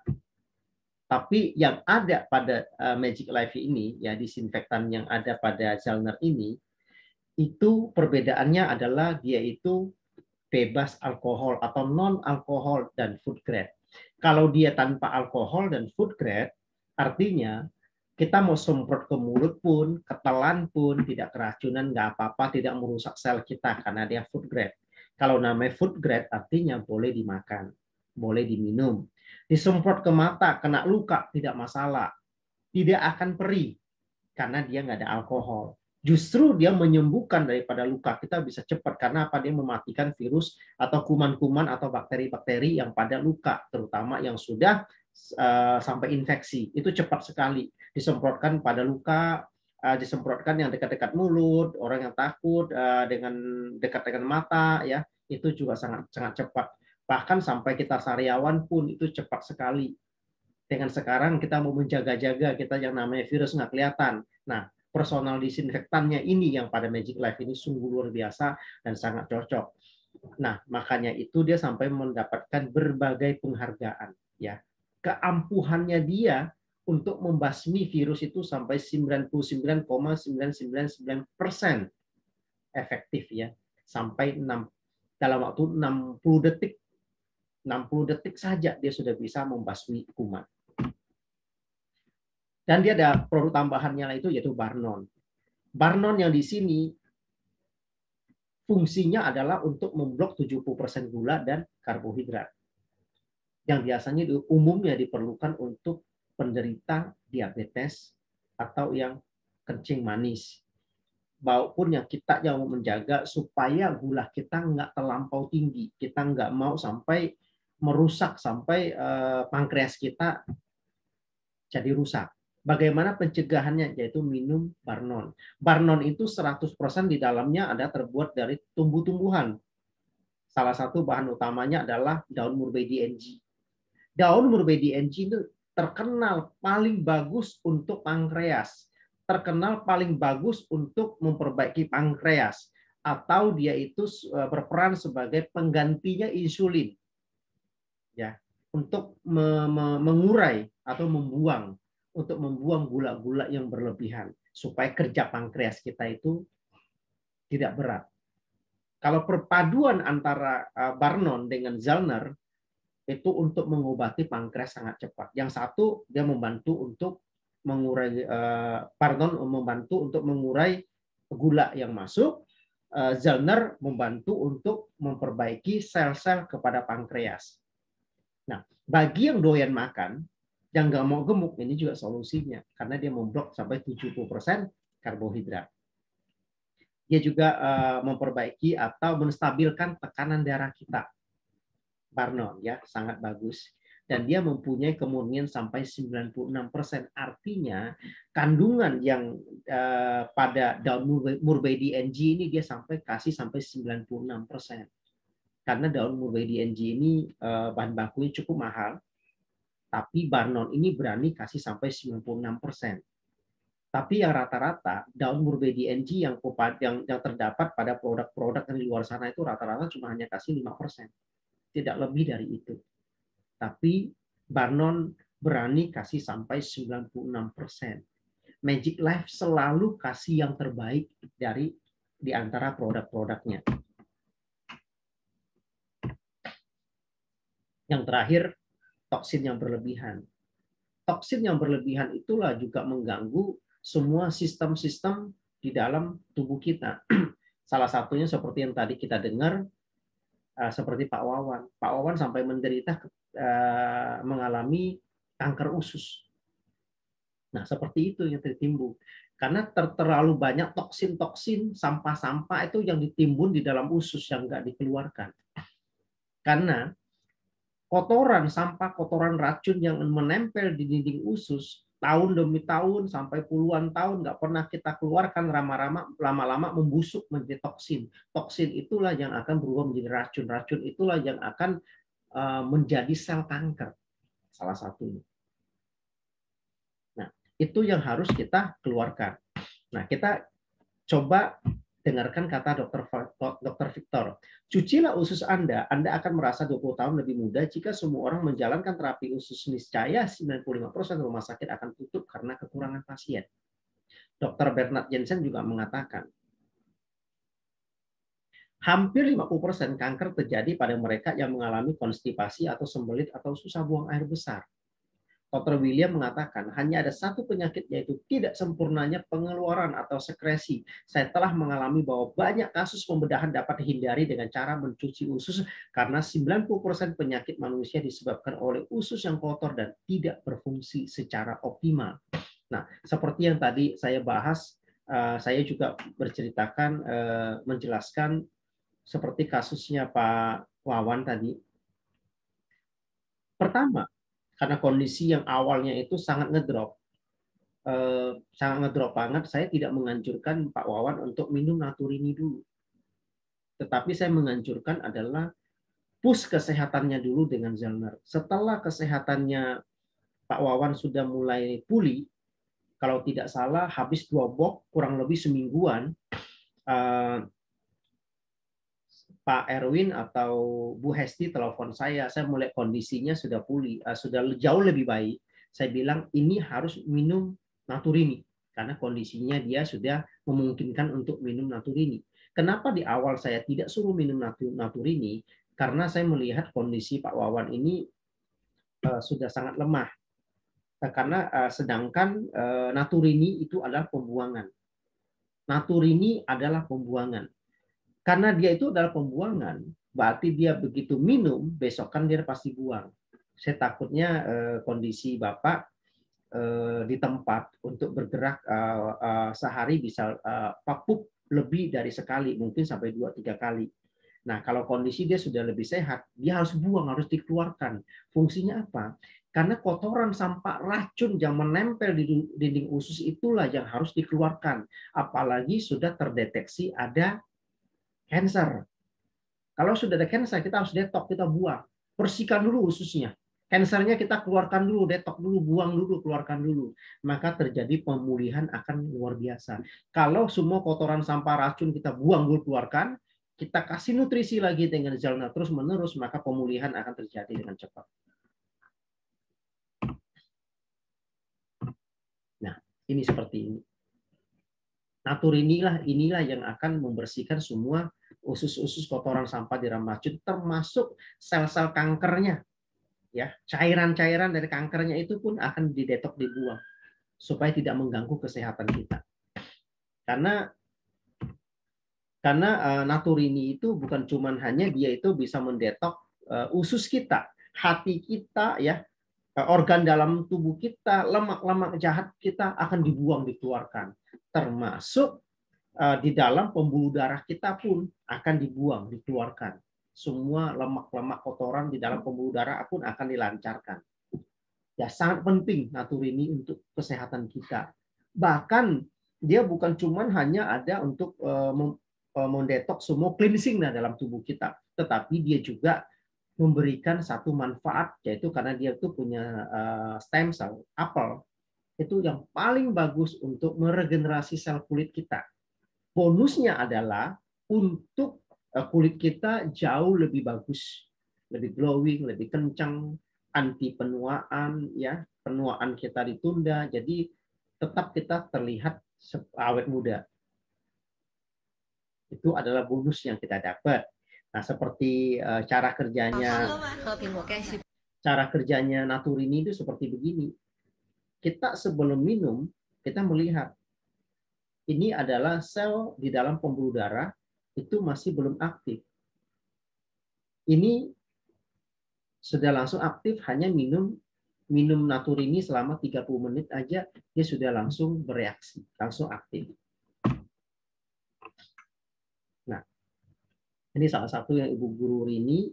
Tapi yang ada pada Magic Life ini, ya disinfektan yang ada pada Zellner ini, itu perbedaannya adalah dia itu bebas alkohol atau non-alkohol dan food grade. Kalau dia tanpa alkohol dan food grade, artinya kita mau semprot ke mulut pun, ketelan pun, tidak keracunan, nggak apa-apa, tidak merusak sel kita karena dia food grade. Kalau namanya food grade artinya boleh dimakan, boleh diminum. Disemprot ke mata, kena luka, tidak masalah. Tidak akan perih, karena dia nggak ada alkohol. Justru dia menyembuhkan daripada luka. Kita bisa cepat, karena apa? Dia mematikan virus atau kuman-kuman atau bakteri-bakteri yang pada luka, terutama yang sudah sampai infeksi. Itu cepat sekali. Disemprotkan pada luka, disemprotkan yang dekat-dekat mulut, orang yang takut dengan dekat dengan mata, ya itu juga sangat cepat. Bahkan sampai kita sariawan pun itu cepat sekali. Dengan sekarang kita mau menjaga-jaga, kita yang namanya virus nggak kelihatan. Nah, personal disinfektannya ini yang pada Magic Life ini sungguh luar biasa dan sangat cocok. Nah, makanya itu dia sampai mendapatkan berbagai penghargaan. Ya, keampuhannya dia untuk membasmi virus itu sampai 99,999% efektif ya, sampai dalam waktu 60 detik. 60 detik saja dia sudah bisa membasmi kuman. Dan dia ada produk tambahannya itu yaitu Barnon. Barnon yang di sini fungsinya adalah untuk memblok 70% gula dan karbohidrat. Yang biasanya umumnya diperlukan untuk penderita diabetes atau yang kencing manis. Maupun yang kita yang mau menjaga supaya gula kita nggak terlampau tinggi. Kita nggak mau sampai merusak sampai pankreas kita jadi rusak. Bagaimana pencegahannya? Yaitu minum Barnon. Barnon itu 100% di dalamnya ada terbuat dari tumbuh-tumbuhan. Salah satu bahan utamanya adalah daun murbei NG. Daun murbei NG itu terkenal paling bagus untuk pankreas. Terkenal paling bagus untuk memperbaiki pankreas. Atau dia itu berperan sebagai penggantinya insulin. Ya, untuk mengurai atau membuang gula-gula yang berlebihan supaya kerja pankreas kita itu tidak berat. Kalau perpaduan antara Barnon dengan Zellner itu untuk mengobati pankreas sangat cepat. Yang satu dia membantu untuk mengurai Barnon membantu untuk mengurai gula yang masuk, Zellner membantu untuk memperbaiki sel-sel kepada pankreas. Nah, bagi yang doyan makan, yang nggak mau gemuk, ini juga solusinya. Karena dia memblok sampai 70% karbohidrat. Dia juga memperbaiki atau menstabilkan tekanan darah kita. Barnon, ya, sangat bagus. Dan dia mempunyai kemurnian sampai 96%. Artinya, kandungan yang pada daun murbei NG ini dia sampai kasih sampai 96%. karena daun murbei DNG ini bahan bakunya cukup mahal, tapi Barnon ini berani kasih sampai 96%. Tapi yang rata-rata daun murbei DNG yang terdapat pada produk-produk yang di luar sana itu rata-rata cuma hanya kasih 5%. Tidak lebih dari itu. Tapi Barnon berani kasih sampai 96%. Magic Life selalu kasih yang terbaik di antara produk-produknya. Yang terakhir, toksin yang berlebihan. Toksin yang berlebihan itulah juga mengganggu semua sistem-sistem di dalam tubuh kita. Salah satunya seperti yang tadi kita dengar, seperti Pak Wawan. Pak Wawan sampai menderita mengalami kanker usus. Nah, seperti itu yang tertimbun. Karena terlalu banyak toksin-toksin, sampah-sampah itu yang ditimbun di dalam usus yang nggak dikeluarkan. Karena kotoran, sampah, kotoran racun yang menempel di dinding usus, tahun demi tahun, sampai puluhan tahun, nggak pernah kita keluarkan, lama-lama membusuk menjadi toksin. Toksin itulah yang akan berubah menjadi racun. Racun itulah yang akan menjadi sel kanker, salah satunya. Itu yang harus kita keluarkan. Nah, kita coba dengarkan kata Dr. Victor. Cucilah usus Anda akan merasa 20 tahun lebih muda jika semua orang menjalankan terapi usus. Niscaya 95% rumah sakit akan tutup karena kekurangan pasien. Dr. Bernard Jensen juga mengatakan, hampir 50% kanker terjadi pada mereka yang mengalami konstipasi atau sembelit atau susah buang air besar. Dr. William mengatakan, hanya ada satu penyakit, yaitu tidak sempurnanya pengeluaran atau sekresi. Saya telah mengalami bahwa banyak kasus pembedahan dapat dihindari dengan cara mencuci usus, karena 90% penyakit manusia disebabkan oleh usus yang kotor dan tidak berfungsi secara optimal. Nah, seperti yang tadi saya bahas, saya juga berceritakan, menjelaskan seperti kasusnya Pak Wawan tadi. Pertama, karena kondisi yang awalnya itu sangat ngedrop banget, saya tidak menganjurkan Pak Wawan untuk minum Naturini dulu. Tetapi saya menganjurkan adalah push kesehatannya dulu dengan Zelner. Setelah kesehatannya Pak Wawan sudah mulai pulih, kalau tidak salah habis 2 box, kurang lebih semingguan, Pak Erwin atau Bu Hesti telepon saya mulai kondisinya sudah pulih, sudah jauh lebih baik. Saya bilang ini harus minum Naturini karena kondisinya dia sudah memungkinkan untuk minum Naturini. Kenapa di awal saya tidak suruh minum Naturini? Karena saya melihat kondisi Pak Wawan ini sudah sangat lemah. Karena sedangkan Naturini itu adalah pembuangan. Naturini adalah pembuangan. Karena dia itu adalah pembuangan, berarti dia begitu minum, besok kan dia pasti buang. Saya takutnya kondisi Bapak di tempat untuk bergerak sehari bisa pup lebih dari sekali, mungkin sampai 2-3 kali. Nah, kalau kondisi dia sudah lebih sehat, dia harus buang, harus dikeluarkan. Fungsinya apa? Karena kotoran, sampah, racun yang menempel di dinding usus itulah yang harus dikeluarkan. Apalagi sudah terdeteksi ada cancer. Kalau sudah ada cancer, kita harus detok, kita buang. Bersihkan dulu ususnya. Cancernya kita keluarkan dulu, detok dulu, buang dulu, keluarkan dulu. Maka terjadi pemulihan akan luar biasa. Kalau semua kotoran, sampah, racun kita buang dulu, keluarkan, kita kasih nutrisi lagi dengan Zelner terus-menerus, maka pemulihan akan terjadi dengan cepat. Nah, ini seperti ini. Naturini inilah yang akan membersihkan semua usus-usus kotoran sampah di dalam racun, termasuk sel-sel kankernya. Ya, cairan-cairan dari kankernya itu pun akan didetok, dibuang supaya tidak mengganggu kesehatan kita. Karena Naturini itu bukan cuma hanya dia itu bisa mendetok usus kita, hati kita, ya, organ dalam tubuh kita, lemak-lemak jahat kita akan dibuang, dikeluarkan. Termasuk di dalam pembuluh darah kita pun akan dibuang, dikeluarkan. Semua lemak-lemak kotoran di dalam pembuluh darah pun akan dilancarkan. Ya, sangat penting Naturini untuk kesehatan kita. Bahkan dia bukan cuma hanya ada untuk mendetoks semua cleansing dalam tubuh kita. Tetapi dia juga memberikan satu manfaat, yaitu karena dia itu punya stem cell, apel, itu yang paling bagus untuk meregenerasi sel kulit kita. Bonusnya adalah untuk kulit kita jauh lebih bagus, lebih glowing, lebih kencang, anti penuaan, ya, penuaan kita ditunda, jadi tetap kita terlihat awet muda. Itu adalah bonus yang kita dapat. Nah, seperti cara kerjanya Naturini itu seperti begini. Kita sebelum minum, kita melihat ini adalah sel di dalam pembuluh darah itu masih belum aktif. Ini sudah langsung aktif, hanya minum Naturini selama 30 menit aja dia sudah langsung bereaksi, langsung aktif. Nah, ini salah satu yang Ibu Guru Rini,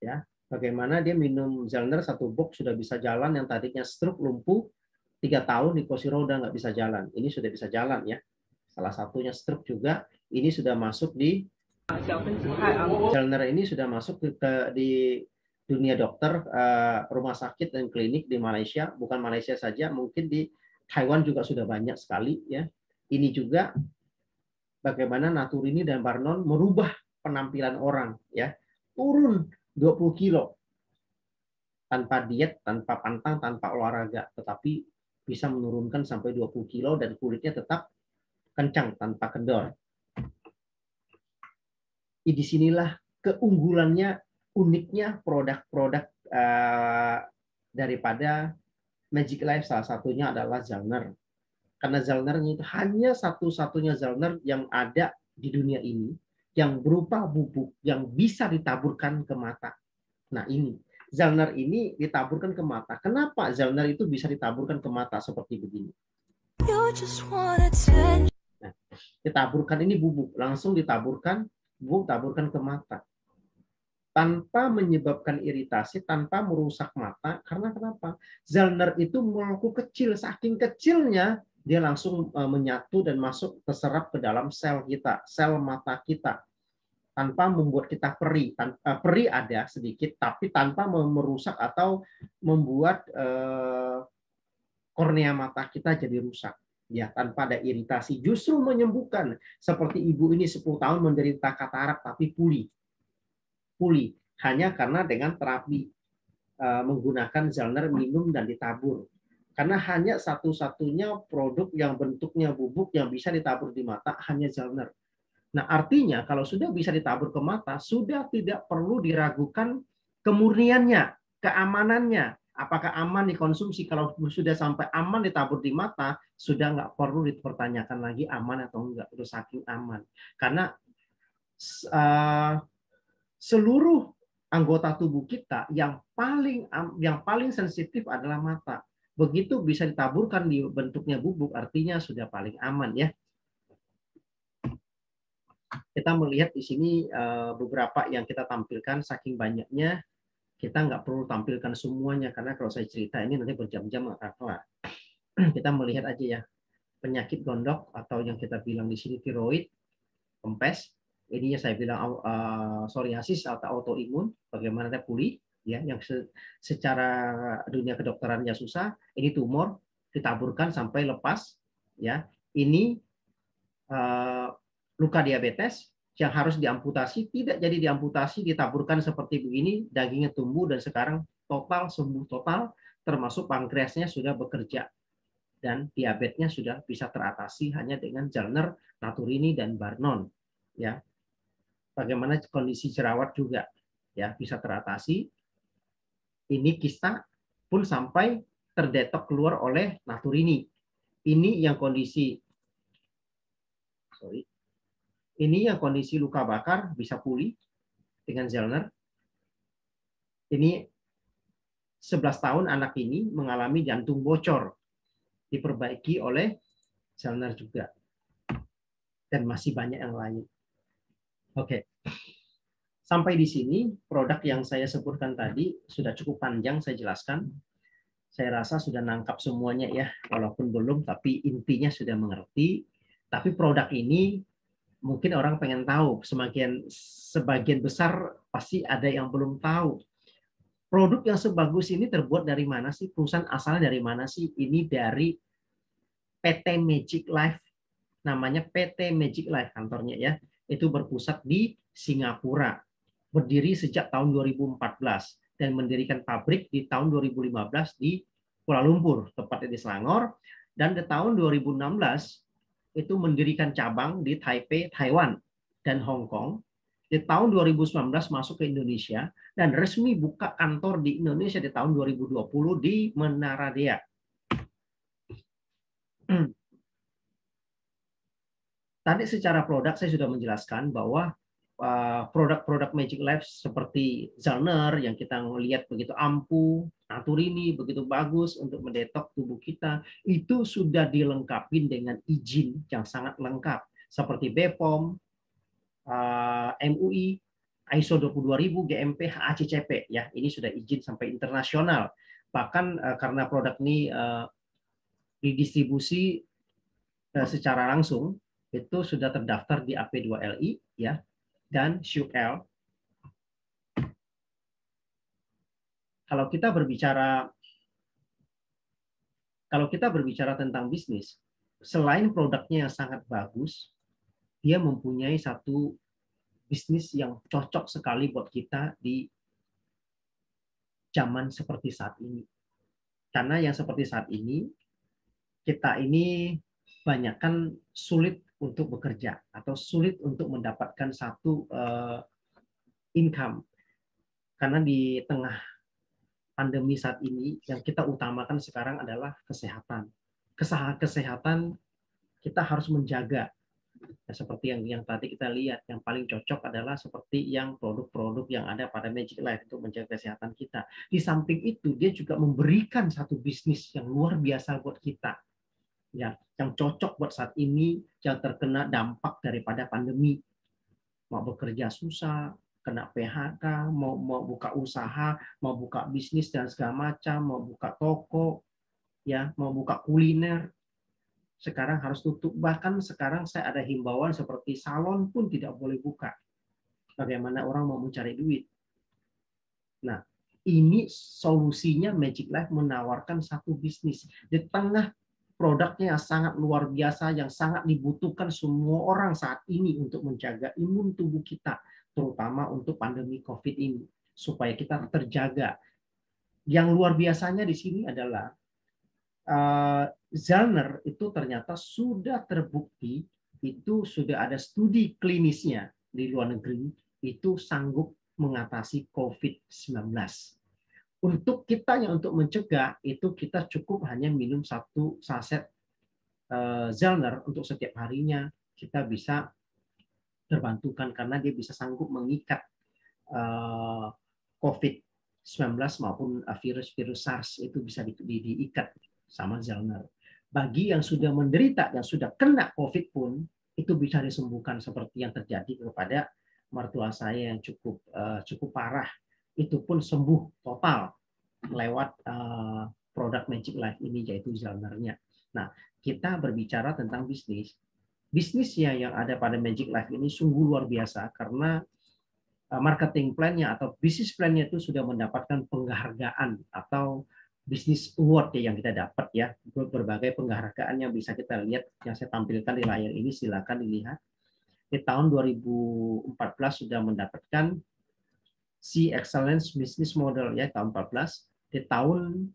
ya, bagaimana dia minum Zellner 1 box sudah bisa jalan, yang tadinya stroke lumpuh 3 tahun di kursi roda nggak bisa jalan, ini sudah bisa jalan ya. Salah satunya stroke juga, ini sudah masuk di Zellner ini sudah masuk di dunia dokter, rumah sakit dan klinik di Malaysia, bukan Malaysia saja, mungkin di Taiwan juga sudah banyak sekali ya. Ini juga bagaimana Naturini dan Barnon merubah penampilan orang ya, turun 20 kilo tanpa diet, tanpa pantang, tanpa olahraga, tetapi bisa menurunkan sampai 20 kilo dan kulitnya tetap kencang tanpa kendor. Disinilah keunggulannya, uniknya produk-produk daripada Magic Life, salah satunya adalah Zellner. Karena Zellner itu hanya satu-satunya Zellner yang ada di dunia ini yang berupa bubuk yang bisa ditaburkan ke mata. Nah ini, Zellner ini ditaburkan ke mata. Kenapa Zellner itu bisa ditaburkan ke mata seperti begini? Nah, ditaburkan ini bubuk, langsung ditaburkan, bubuk taburkan ke mata. Tanpa menyebabkan iritasi, tanpa merusak mata. Karena kenapa? Zellner itu molekul kecil, saking kecilnya dia langsung menyatu dan masuk terserap ke dalam sel kita, sel mata kita, tanpa membuat kita perih. Perih ada sedikit, tapi tanpa merusak atau membuat kornea mata kita jadi rusak. Ya, tanpa ada iritasi, justru menyembuhkan. Seperti ibu ini 10 tahun menderita katarak tapi pulih hanya karena dengan terapi menggunakan Zellner, minum dan ditabur. Karena hanya satu-satunya produk yang bentuknya bubuk yang bisa ditabur di mata hanya Zellner. Nah, artinya kalau sudah bisa ditabur ke mata, sudah tidak perlu diragukan kemurniannya, keamanannya. Apakah aman dikonsumsi? Kalau sudah sampai aman ditabur di mata, sudah nggak perlu dipertanyakan lagi aman atau enggak. Itu saking aman. Karena seluruh anggota tubuh kita yang paling sensitif adalah mata. Begitu bisa ditaburkan di bentuknya bubuk, artinya sudah paling aman ya. Kita melihat di sini beberapa yang kita tampilkan, saking banyaknya kita nggak perlu tampilkan semuanya karena kalau saya cerita ini nanti berjam-jam nggak akan kelar. Kita melihat aja ya, penyakit gondok atau yang kita bilang di sini tiroid, kempes. Ini saya bilang psoriasis atau autoimun, bagaimana dia pulih, ya, yang secara dunia kedokterannya susah. Ini tumor ditaburkan sampai lepas, ya. Ini luka diabetes yang harus diamputasi, tidak jadi diamputasi, ditaburkan seperti begini, dagingnya tumbuh dan sekarang total sembuh total, termasuk pankreasnya sudah bekerja dan diabetesnya sudah bisa teratasi hanya dengan Zellner, Naturini dan Barnon, ya. Bagaimana kondisi jerawat juga ya bisa teratasi. Ini kista pun sampai terdetek keluar oleh Naturini. Ini yang kondisi luka bakar bisa pulih dengan Zellner. Ini 11 tahun anak ini mengalami jantung bocor, diperbaiki oleh Zellner juga. Dan masih banyak yang lain. Oke, sampai di sini produk yang saya sebutkan tadi sudah cukup panjang saya jelaskan. Saya rasa sudah nangkap semuanya ya, walaupun belum, tapi intinya sudah mengerti. Tapi produk ini mungkin orang pengen tahu, sebagian besar pasti ada yang belum tahu. Produk yang sebagus ini terbuat dari mana sih? Perusahaan asalnya dari mana sih? Ini dari PT Magic Life. Namanya PT Magic Life kantornya ya. Itu berpusat di Singapura. Berdiri sejak tahun 2014 dan mendirikan pabrik di tahun 2015 di Kuala Lumpur, tepatnya di Selangor, dan di tahun 2016 itu mendirikan cabang di Taipei, Taiwan, dan Hong Kong. Di tahun 2019 masuk ke Indonesia dan resmi buka kantor di Indonesia di tahun 2020 di Menara Dea. Tadi secara produk saya sudah menjelaskan bahwa produk-produk Magic Life seperti Zollner yang kita lihat begitu ampuh, Naturini begitu bagus untuk mendetok tubuh kita, itu sudah dilengkapi dengan izin yang sangat lengkap seperti BPOM, MUI, ISO 22000, GMP, HACCP ya. Ini sudah izin sampai internasional. Bahkan karena produk ini didistribusi secara langsung, itu sudah terdaftar di AP2LI ya, dan SUL. Kalau kita berbicara tentang bisnis, selain produknya yang sangat bagus, dia mempunyai satu bisnis yang cocok sekali buat kita di zaman seperti saat ini. Karena yang seperti saat ini, kita ini banyakkan sulit untuk bekerja atau sulit untuk mendapatkan satu income. Karena di tengah pandemi saat ini, yang kita utamakan sekarang adalah kesehatan. Kesehatan kita harus menjaga. Nah, seperti yang tadi kita lihat, yang paling cocok adalah seperti yang produk-produk yang ada pada Magic Life untuk menjaga kesehatan kita. Di samping itu, dia juga memberikan satu bisnis yang luar biasa buat kita. Ya, yang cocok buat saat ini, yang terkena dampak daripada pandemi. Mau bekerja susah, kena PHK, mau buka usaha, mau buka bisnis dan segala macam, mau buka toko, ya, mau buka kuliner, sekarang harus tutup. Bahkan sekarang saya ada himbauan seperti salon pun tidak boleh buka. Bagaimana orang mau mencari duit? Nah, ini solusinya Magic Life menawarkan satu bisnis di tengah produknya yang sangat luar biasa, yang sangat dibutuhkan semua orang saat ini untuk menjaga imun tubuh kita, terutama untuk pandemi COVID ini, supaya kita terjaga. Yang luar biasanya di sini adalah Zollner itu ternyata sudah terbukti, itu sudah ada studi klinisnya di luar negeri, itu sanggup mengatasi COVID-19. Untuk kita yang untuk mencegah, itu kita cukup hanya minum 1 saset Zollner untuk setiap harinya, kita bisa terbantukan karena dia bisa sanggup mengikat COVID-19 maupun virus-virus SARS itu bisa diikat sama Zollner. Bagi yang sudah menderita, yang sudah kena COVID pun, itu bisa disembuhkan seperti yang terjadi kepada mertua saya yang cukup parah. Itu pun sembuh total lewat produk Magic Life ini, yaitu Zollner-nya. Nah, kita berbicara tentang bisnis. Bisnisnya yang ada pada Magic Life ini sungguh luar biasa karena marketing plan-nya atau bisnis plan-nya itu sudah mendapatkan penghargaan atau bisnis award yang kita dapat ya. Berbagai penghargaan yang bisa kita lihat yang saya tampilkan di layar ini, silakan dilihat. Di tahun 2014 sudah mendapatkan C Excellence Business Model ya, tahun 14. Di tahun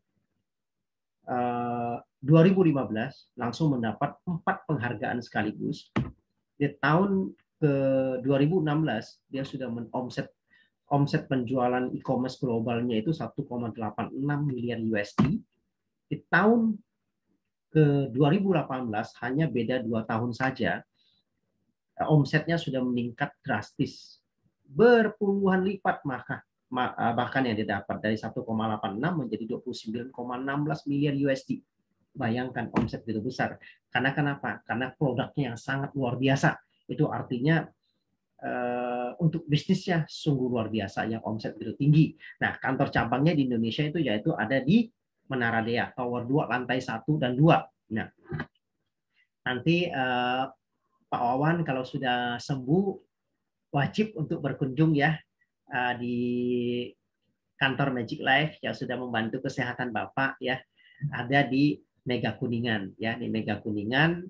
2015 langsung mendapat 4 penghargaan sekaligus. Di tahun ke 2016 dia sudah omset penjualan e-commerce globalnya itu 1,86 miliar USD. Di tahun ke 2018 hanya beda 2 tahun saja, omsetnya sudah meningkat drastis, berpuluhan lipat bahkan yang didapat dari 1,86 menjadi 29,16 miliar USD. Bayangkan omset itu besar. Karena kenapa? Karena produknya yang sangat luar biasa. Itu artinya untuk bisnisnya sungguh luar biasa yang omset itu tinggi. Nah, kantor cabangnya di Indonesia itu yaitu ada di Menara Dea, Tower 2, lantai 1 dan 2. Nah, nanti Pak Wawan kalau sudah sembuh wajib untuk berkunjung ya di kantor Magic Life yang sudah membantu kesehatan Bapak ya. Ada di Mega Kuningan ya, di Mega Kuningan,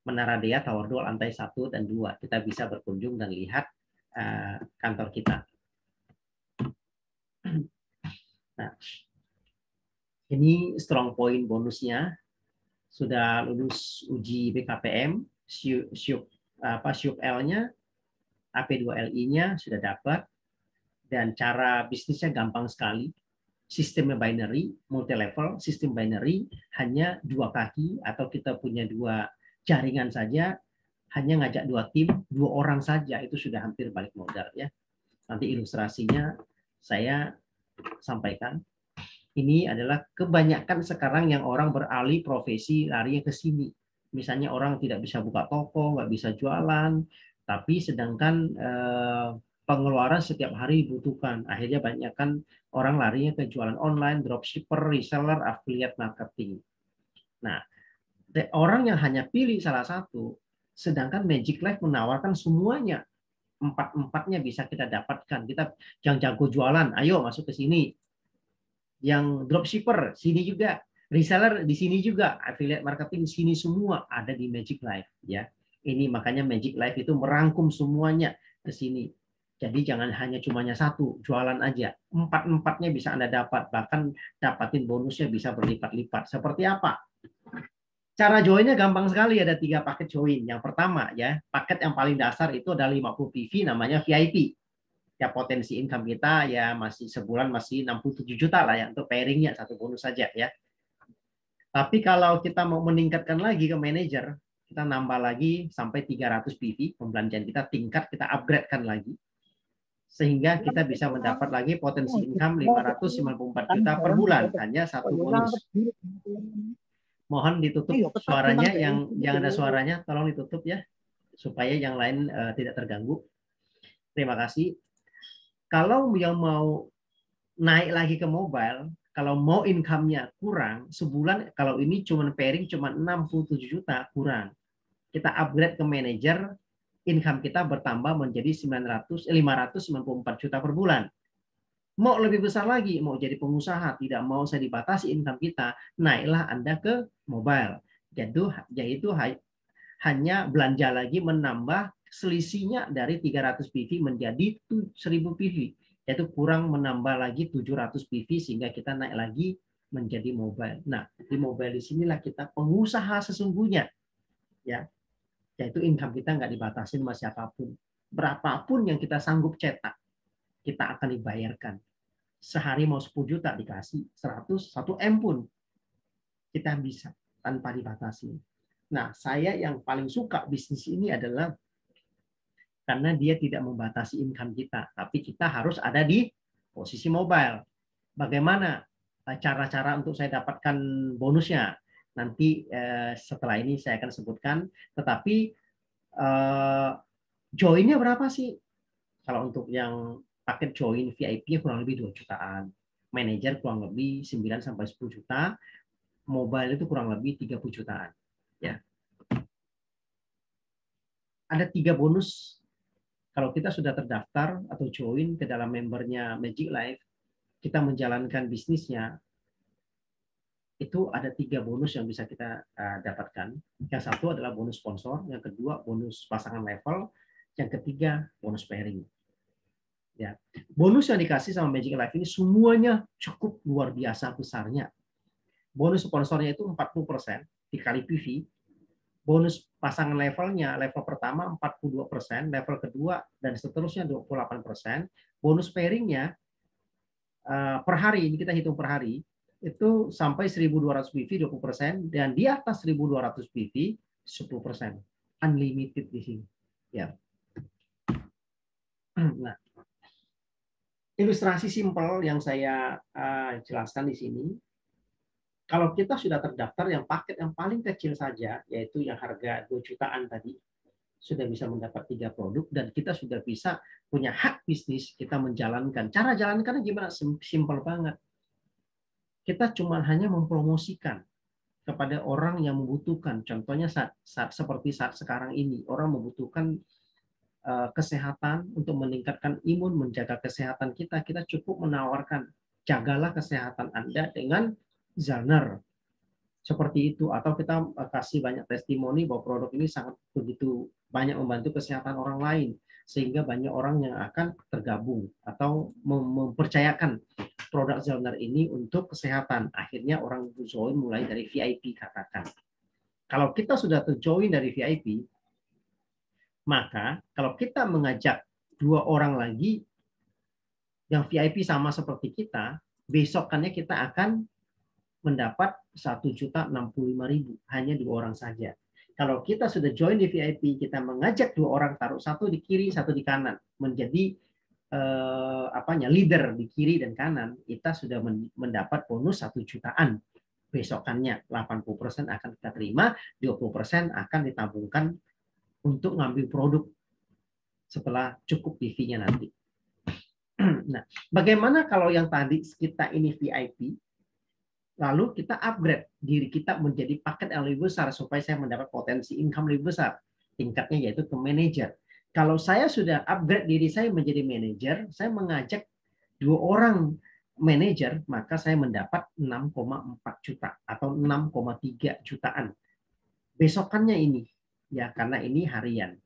Menara Dea Tower 2 lantai 1 dan 2. Kita bisa berkunjung dan lihat kantor kita. Nah, ini strong point bonusnya. Sudah lulus uji BKPM, SYUP-L-nya, AP2LI-nya sudah dapat, dan cara bisnisnya gampang sekali. Sistemnya binary, multi level, sistem binary, hanya 2 kaki atau kita punya 2 jaringan saja, hanya ngajak 2 tim, 2 orang saja itu sudah hampir balik modal ya. Nanti ilustrasinya saya sampaikan. Ini adalah kebanyakan sekarang yang orang beralih profesi lari ke sini. Misalnya orang tidak bisa buka toko, nggak bisa jualan, tapi sedangkan pengeluaran setiap hari dibutuhkan. Akhirnya banyakkan orang larinya ke jualan online, dropshipper, reseller, affiliate marketing. Nah, orang yang hanya pilih salah satu, sedangkan Magic Life menawarkan semuanya. 4-4-nya bisa kita dapatkan. Kita yang jago jualan, ayo masuk ke sini. Yang dropshipper, sini juga. Reseller di sini juga. Affiliate marketing sini semua ada di Magic Life ya. Ini makanya Magic Life itu merangkum semuanya ke sini. Jadi jangan hanya cumanya satu, jualan aja. 4-4-nya bisa Anda dapat, bahkan dapatin bonusnya bisa berlipat-lipat. Seperti apa? Cara joinnya gampang sekali, ada 3 paket join. Yang pertama ya, paket yang paling dasar itu ada 50 PV namanya VIP. Ya potensi income kita ya masih sebulan masih 67 juta lah ya untuk pairingnya, 1 bonus saja ya. Tapi kalau kita mau meningkatkan lagi ke manajer, kita nambah lagi sampai 300 PV pembelanjaan kita, tingkat kita upgrade-kan lagi. Sehingga kita bisa mendapat lagi potensi income 594 juta per bulan, hanya 1 bonus. Mohon ditutup suaranya, yang ada suaranya tolong ditutup ya, supaya yang lain tidak terganggu. Terima kasih. Kalau yang mau naik lagi ke mobile, kalau mau income-nya kurang, sebulan kalau ini cuma pairing cuma 67 juta kurang. Kita upgrade ke manager, income kita bertambah menjadi 594 juta per bulan. Mau lebih besar lagi, mau jadi pengusaha, tidak mau saya dibatasi income kita, naiklah Anda ke mobile. Yaitu hanya belanja lagi menambah selisihnya dari 300 PV menjadi 1000 PV, yaitu kurang menambah lagi 700 PV sehingga kita naik lagi menjadi mobile. Nah, di mobile di sinilah kita pengusaha sesungguhnya, ya, yaitu income kita nggak dibatasi sama siapapun. Berapapun yang kita sanggup cetak, kita akan dibayarkan. Sehari mau 10 juta dikasih, 100, 1 M pun kita bisa tanpa dibatasi. Nah, saya yang paling suka bisnis ini adalah karena dia tidak membatasi income kita, tapi kita harus ada di posisi mobile. Bagaimana cara-cara untuk saya dapatkan bonusnya? Nanti setelah ini saya akan sebutkan. Tetapi joinnya berapa sih? Kalau untuk yang paket join VIP kurang lebih 2 jutaan. Manajer kurang lebih 9 sampai 10 juta. Mobile itu kurang lebih 30 jutaan. Ya. Ada 3 bonus. Kalau kita sudah terdaftar atau join ke dalam membernya Magic Life, kita menjalankan bisnisnya, itu ada 3 bonus yang bisa kita dapatkan. Yang satu adalah bonus sponsor, yang kedua bonus pasangan level, yang ketiga bonus pairing. Ya. Bonus yang dikasih sama Magic Life ini semuanya cukup luar biasa besarnya. Bonus sponsornya itu 40% dikali PV. Bonus pasangan levelnya, level pertama 42%, level kedua dan seterusnya 28%. Bonus pairingnya per hari, ini kita hitung per hari, itu sampai 1.200 PV 20%, dan di atas 1.200 PV 10%. Unlimited di sini. Ya. Nah, ilustrasi simpel yang saya jelaskan di sini. Kalau kita sudah terdaftar yang paket yang paling kecil saja, yaitu yang harga 2 jutaan tadi, sudah bisa mendapat 3 produk, dan kita sudah bisa punya hak bisnis, kita menjalankan. Cara jalankannya gimana? Simpel banget. Kita cuma hanya mempromosikan kepada orang yang membutuhkan. Contohnya seperti saat sekarang ini, orang membutuhkan kesehatan untuk meningkatkan imun, menjaga kesehatan kita. Kita cukup menawarkan, jagalah kesehatan Anda dengan Zellner. Seperti itu. Atau kita kasih banyak testimoni bahwa produk ini sangat begitu banyak membantu kesehatan orang lain. Sehingga banyak orang yang akan tergabung atau mempercayakan produk Zellner ini untuk kesehatan. Akhirnya orang join mulai dari VIP, katakan. Kalau kita sudah terjoin dari VIP, maka kalau kita mengajak 2 orang lagi yang VIP sama seperti kita, besokannya kita akan mendapat 1.065.000, hanya 2 orang saja. Kalau kita sudah join di VIP, kita mengajak 2 orang, taruh 1 di kiri, 1 di kanan, menjadi leader di kiri dan kanan, kita sudah mendapat bonus 1 jutaan. Besokannya 80% akan kita terima, 20% akan ditabungkan untuk ngambil produk setelah cukup PV-nya nanti. Nah, bagaimana kalau yang tadi kita ini VIP, lalu kita upgrade diri kita menjadi paket yang lebih besar supaya saya mendapat potensi income lebih besar, tingkatnya yaitu ke manajer. Kalau saya sudah upgrade diri saya menjadi manajer, saya mengajak 2 orang manajer, maka saya mendapat 6,4 juta atau 6,3 jutaan. Besokannya ini, ya karena ini harian.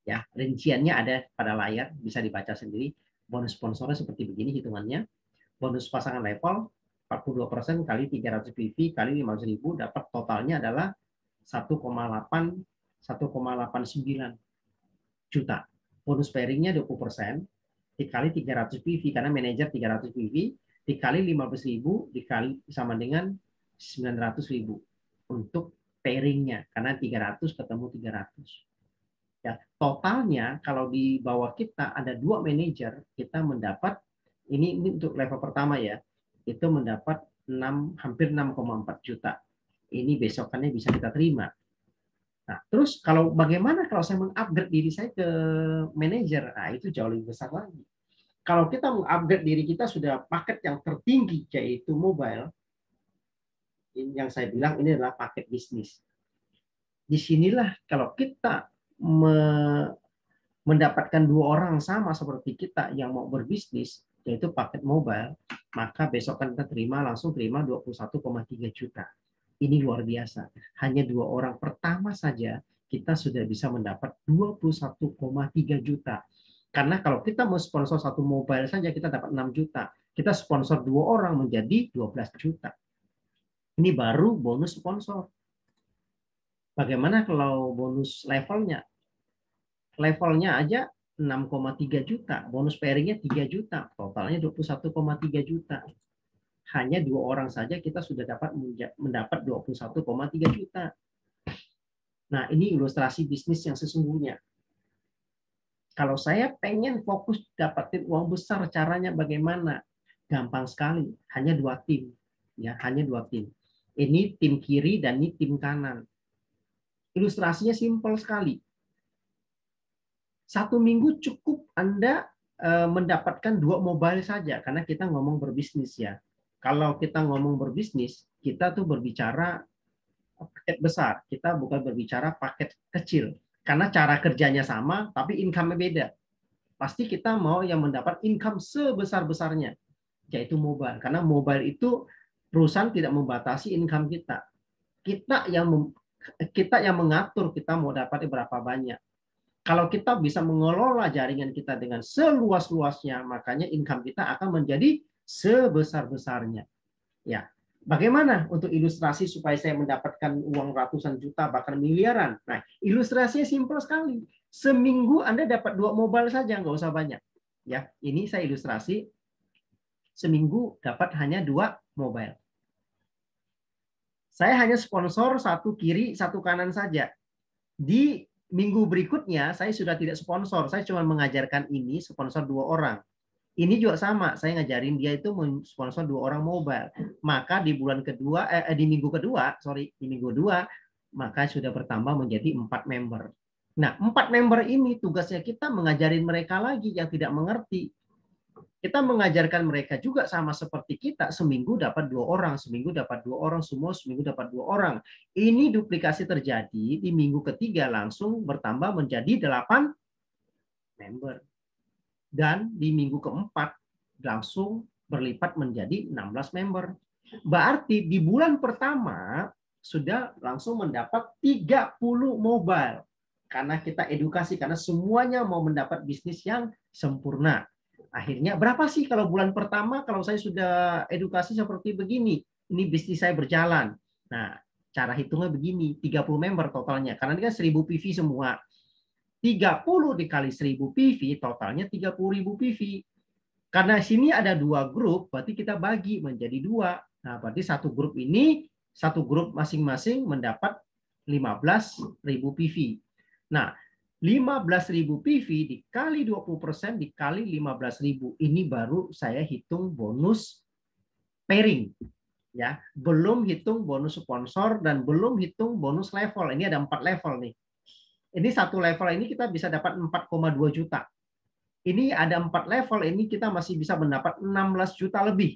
Ya, rinciannya ada pada layar, bisa dibaca sendiri. Bonus sponsornya seperti begini hitungannya. Bonus pasangan level 42% kali 300 PV kali 500.000, dapat totalnya adalah 1,89 juta. Bonus pairingnya 20% dikali 300 PV karena manajer 300 PV dikali 15.000 dikali sama dengan 900.000 untuk pairingnya karena 300 ketemu 300. Ya, totalnya kalau di bawah kita ada 2 manajer, kita mendapat ini untuk level pertama ya, itu mendapat hampir 6,4 juta. Ini besokannya bisa kita terima. Nah, terus kalau bagaimana kalau saya mengupgrade diri saya ke manajer? Nah, itu jauh lebih besar lagi. Kalau kita mengupgrade diri kita sudah paket yang tertinggi yaitu mobile, yang saya bilang ini adalah paket bisnis. Disinilah kalau kita mendapatkan 2 orang sama seperti kita yang mau berbisnis, yaitu paket mobile, maka besokan kita langsung terima 21,3 juta. Ini luar biasa. Hanya 2 orang pertama saja kita sudah bisa mendapat 21,3 juta. Karena kalau kita mau sponsor 1 mobile saja kita dapat 6 juta. Kita sponsor 2 orang menjadi 12 juta. Ini baru bonus sponsor. Bagaimana kalau bonus levelnya? Levelnya aja 6,3 juta, bonus pairingnya 3 juta, totalnya 21,3 juta. Hanya 2 orang saja kita sudah dapat mendapat 21,3 juta. Nah, ini ilustrasi bisnis yang sesungguhnya. Kalau saya pengen fokus dapatin uang besar, caranya bagaimana? Gampang sekali, hanya 2 tim. Ya, hanya 2 tim. Ini tim kiri dan ini tim kanan. Ilustrasinya simpel sekali. 1 minggu cukup Anda mendapatkan 2 mobile saja, karena kita ngomong berbisnis ya. Kalau kita ngomong berbisnis, kita tuh berbicara paket besar, kita bukan berbicara paket kecil. Karena cara kerjanya sama, tapi income-nya beda. Pasti kita mau yang mendapat income sebesar-besarnya, yaitu mobile. Karena mobile itu perusahaan tidak membatasi income kita. Kita yang mengatur kita mau dapat berapa banyak. Kalau kita bisa mengelola jaringan kita dengan seluas-luasnya, makanya income kita akan menjadi sebesar-besarnya. Ya, bagaimana untuk ilustrasi supaya saya mendapatkan uang ratusan juta bahkan miliaran? Nah, ilustrasinya simpel sekali. Seminggu Anda dapat 2 mobile saja, nggak usah banyak. Ya, ini saya ilustrasi. Seminggu dapat hanya 2 mobile. Saya hanya sponsor 1 kiri, 1 kanan saja. Di minggu berikutnya saya sudah tidak sponsor, saya cuma mengajarkan ini sponsor 2 orang. Ini juga sama, saya ngajarin dia itu sponsor 2 orang mobile. Maka di bulan kedua, di minggu kedua, maka sudah bertambah menjadi 4 member. Nah, 4 member ini tugasnya kita mengajarin mereka lagi yang tidak mengerti. Kita mengajarkan mereka juga sama seperti kita, seminggu dapat 2 orang, seminggu dapat 2 orang, semua seminggu dapat 2 orang. Ini duplikasi terjadi di minggu ketiga langsung bertambah menjadi 8 member. Dan di minggu keempat langsung berlipat menjadi 16 member. Berarti di bulan pertama sudah langsung mendapat 30 mobile. Karena kita edukasi, karena semuanya mau mendapat bisnis yang sempurna. Akhirnya berapa sih kalau bulan pertama kalau saya sudah edukasi seperti begini, ini bisnis saya berjalan. Nah, cara hitungnya begini, 30 member totalnya. Karena ini kan 1000 PV semua. 30 dikali 1000 PV totalnya 30.000 PV. Karena sini ada 2 grup, berarti kita bagi menjadi 2. Nah, berarti satu grup ini, satu grup masing-masing mendapat 15.000 PV. Nah, 15.000 PV dikali 20% dikali 15.000. Ini baru saya hitung bonus pairing. Ya, belum hitung bonus sponsor dan belum hitung bonus level. Ini ada 4 level nih. Ini satu level ini kita bisa dapat 4,2 juta. Ini ada 4 level ini kita masih bisa mendapat 16 juta lebih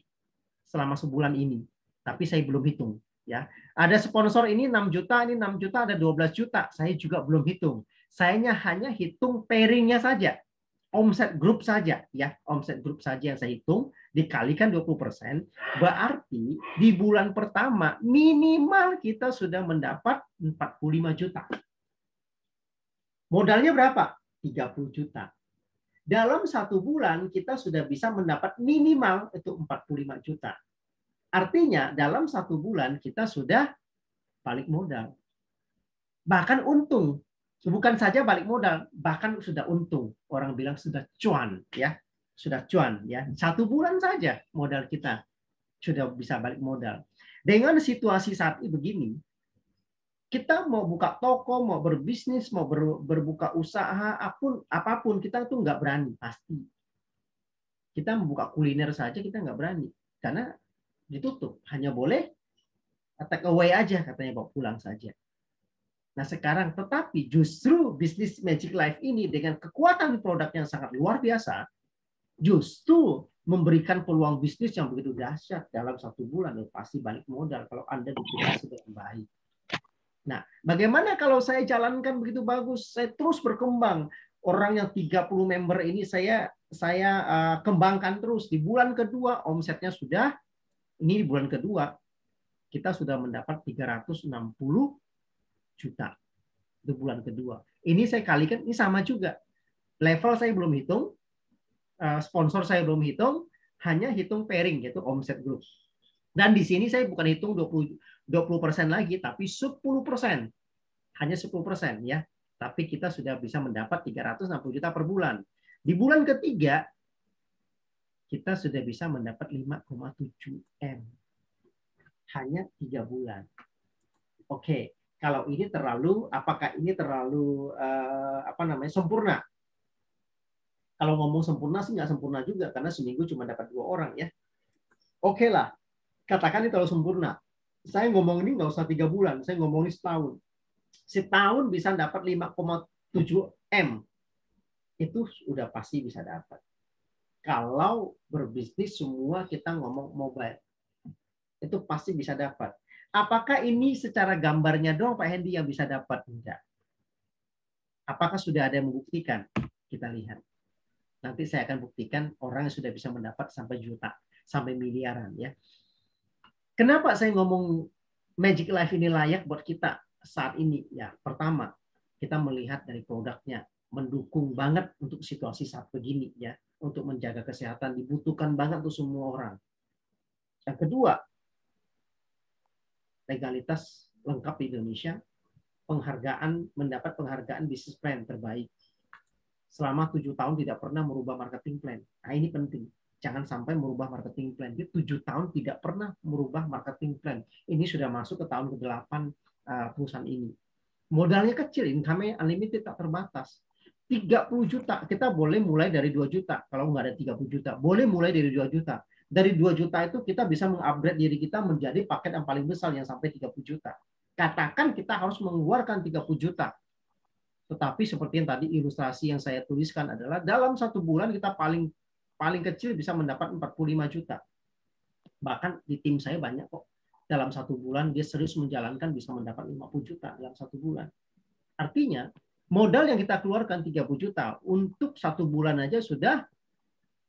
selama sebulan ini. Tapi saya belum hitung. Ya, ada sponsor ini 6 juta, ini 6 juta, ada 12 juta. Saya juga belum hitung. Saya hanya hitung pairingnya saja, omset grup saja, ya, omset grup saja yang saya hitung dikalikan 20%, berarti di bulan pertama minimal kita sudah mendapat 45 juta. Modalnya berapa? 30 juta. Dalam 1 bulan kita sudah bisa mendapat minimal itu 45 juta. Artinya dalam 1 bulan kita sudah balik modal. Bahkan untung. Bukan saja balik modal, bahkan sudah untung. Orang bilang sudah cuan, ya, sudah cuan, ya. 1 bulan saja modal kita sudah bisa balik modal. Dengan situasi saat ini begini, kita mau buka toko, mau berbisnis, mau berbuka usaha, apapun kita tuh nggak berani pasti. Kita membuka kuliner saja kita nggak berani karena ditutup, hanya boleh take away aja katanya, bawa pulang saja. Nah sekarang, tetapi justru bisnis Magic Life ini dengan kekuatan produk yang sangat luar biasa, justru memberikan peluang bisnis yang begitu dahsyat dalam 1 bulan. Pasti balik modal kalau Anda duplikasi dengan baik. Nah, bagaimana kalau saya jalankan begitu bagus, saya terus berkembang. Orang yang 30 member ini saya kembangkan terus. Di bulan kedua omsetnya sudah, ini di bulan kedua kita sudah mendapat 360 juta. Itu bulan kedua. Ini saya kalikan, ini sama juga. Level saya belum hitung, sponsor saya belum hitung, hanya hitung pairing, yaitu omset grup. Dan di sini saya bukan hitung 20% lagi, tapi 10%. Hanya 10%, ya. Tapi kita sudah bisa mendapat 360 juta per bulan. Di bulan ketiga, kita sudah bisa mendapat 5,7 M. Hanya 3 bulan. Oke. Kalau ini terlalu, apakah ini terlalu sempurna? Kalau ngomong sempurna sih nggak sempurna juga, karena seminggu cuma dapat 2 orang, ya. Oke lah, katakan ini terlalu sempurna. Saya ngomong ini nggak usah 3 bulan, saya ngomong ini setahun. Setahun bisa dapat 5,7 M. Itu udah pasti bisa dapat. Kalau berbisnis semua kita ngomong mobile, itu pasti bisa dapat. Apakah ini secara gambarnya doang Pak Hendy yang bisa dapat? Enggak. Apakah sudah ada yang membuktikan? Kita lihat. Nanti saya akan buktikan orang yang sudah bisa mendapat sampai juta, sampai miliaran, ya. Kenapa saya ngomong Magic Life ini layak buat kita saat ini? Ya, pertama, kita melihat dari produknya mendukung banget untuk situasi saat begini, ya. Untuk menjaga kesehatan dibutuhkan banget untuk semua orang. Yang kedua, legalitas lengkap di Indonesia, mendapat penghargaan bisnis plan terbaik. Selama 7 tahun tidak pernah merubah marketing plan. Nah, ini penting. Jangan sampai merubah marketing plan. Dia 7 tahun tidak pernah merubah marketing plan. Ini sudah masuk ke tahun ke-8 perusahaan ini. Modalnya kecil, income unlimited, tak terbatas. 30 juta, kita boleh mulai dari 2 juta. Kalau nggak ada 30 juta, boleh mulai dari 2 juta. Dari 2 juta itu kita bisa mengupgrade diri kita menjadi paket yang paling besar yang sampai 30 juta. Katakan kita harus mengeluarkan 30 juta. Tetapi seperti yang tadi ilustrasi yang saya tuliskan adalah dalam 1 bulan kita paling paling kecil bisa mendapat 45 juta. Bahkan di tim saya banyak kok. Dalam 1 bulan dia serius menjalankan bisa mendapat 50 juta dalam 1 bulan. Artinya modal yang kita keluarkan 30 juta untuk 1 bulan aja sudah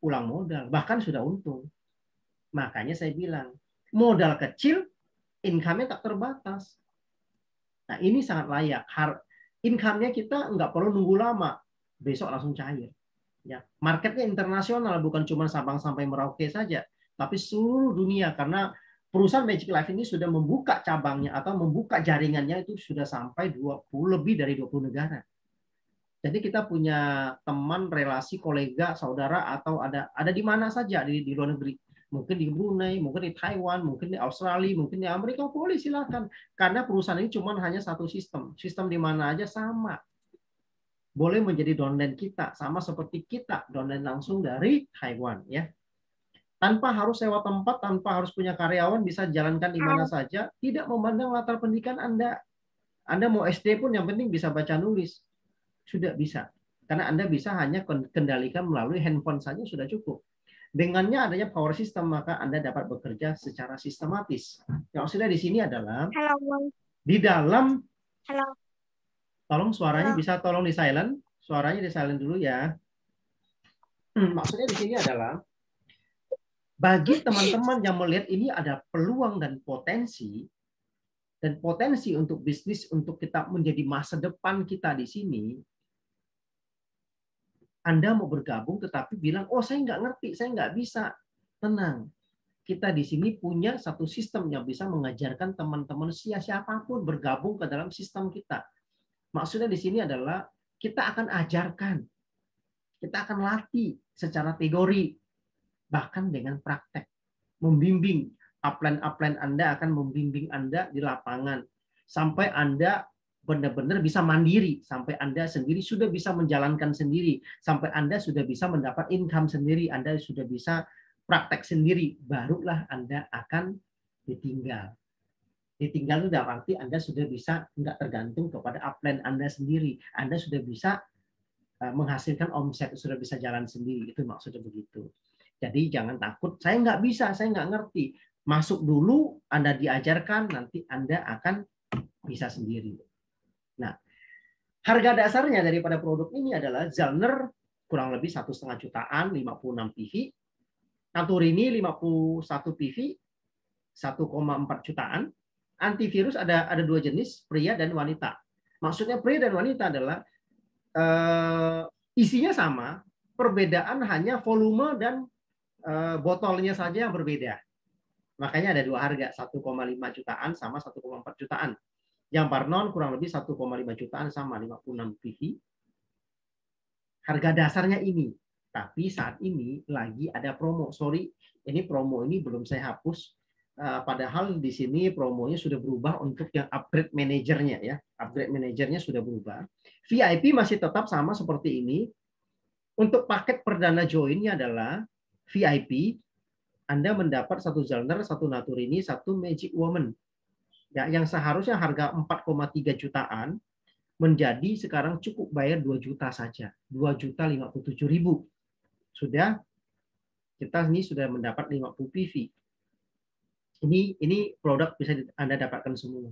pulang modal, bahkan sudah untung. Makanya saya bilang modal kecil, income-nya tak terbatas. Nah ini sangat layak. Income-nya kita nggak perlu nunggu lama, besok langsung cair. Ya, marketnya internasional, bukan cuma Sabang sampai Merauke saja, tapi seluruh dunia, karena perusahaan Magic Life ini sudah membuka cabangnya atau membuka jaringannya itu sudah sampai lebih dari 20 negara. Jadi kita punya teman, relasi, kolega, saudara, atau ada di mana saja di luar negeri. Mungkin di Brunei, mungkin di Taiwan, mungkin di Australia, mungkin di Amerika, boleh silakan. Karena perusahaan ini cuma hanya satu sistem. Sistem di mana aja sama. Boleh menjadi downline kita, sama seperti kita downline langsung dari Taiwan, ya. Tanpa harus sewa tempat, tanpa harus punya karyawan, bisa jalankan di mana saja, tidak memandang latar pendidikan Anda. Anda mau SD pun yang penting bisa baca nulis. Sudah bisa. Karena Anda bisa hanya kendalikan melalui handphone saja sudah cukup. Dengannya adanya power system, maka Anda dapat bekerja secara sistematis. Yang sudah di sini adalah di dalam. Tolong suaranya bisa tolong di silent. Suaranya di silent dulu ya. Maksudnya di sini adalah bagi teman-teman yang melihat ini ada peluang dan potensi untuk bisnis, untuk kita menjadi masa depan kita di sini, Anda mau bergabung tetapi bilang, oh saya nggak ngerti, saya nggak bisa. Tenang, kita di sini punya satu sistem yang bisa mengajarkan teman-teman siapapun bergabung ke dalam sistem kita. Maksudnya di sini adalah kita akan ajarkan, kita akan latih secara teori, bahkan dengan praktek, membimbing. Upline Anda akan membimbing Anda di lapangan sampai Anda benar-benar bisa mandiri, sampai Anda sendiri sudah bisa menjalankan sendiri, sampai Anda sudah bisa mendapat income sendiri, Anda sudah bisa praktek sendiri, barulah Anda akan ditinggal. Ditinggal itu dalam arti Anda sudah bisa nggak tergantung kepada upline Anda sendiri, Anda sudah bisa menghasilkan omset, sudah bisa jalan sendiri, itu maksudnya begitu. Jadi jangan takut, saya nggak bisa, saya nggak ngerti. Masuk dulu, Anda diajarkan, nanti Anda akan bisa sendiri. Nah, harga dasarnya daripada produk ini adalah Zellner kurang lebih 1,5 jutaan, 56 PV. Naturini 51 PV, 1,4 jutaan. Antivirus ada 2 jenis, pria dan wanita. Maksudnya pria dan wanita adalah isinya sama, perbedaan hanya volume dan botolnya saja yang berbeda. Makanya ada 2 harga, 1,5 jutaan sama 1,4 jutaan. Yang Barnon kurang lebih 1,5 jutaan sama 56 PV. Harga dasarnya ini. Tapi saat ini lagi ada promo. Sorry, ini promo ini belum saya hapus. Padahal di sini promonya sudah berubah untuk yang upgrade manajernya ya. Upgrade manajernya sudah berubah. VIP masih tetap sama seperti ini. Untuk paket perdana joinnya adalah VIP. Anda mendapat 1 Zellner, 1 Naturini, 1 Magic Woman. Ya, yang seharusnya harga 4,3 jutaan menjadi sekarang cukup bayar 2 juta saja. 2.057.000. Sudah kita ini sudah mendapat 50 PV. Ini produk bisa Anda dapatkan semua.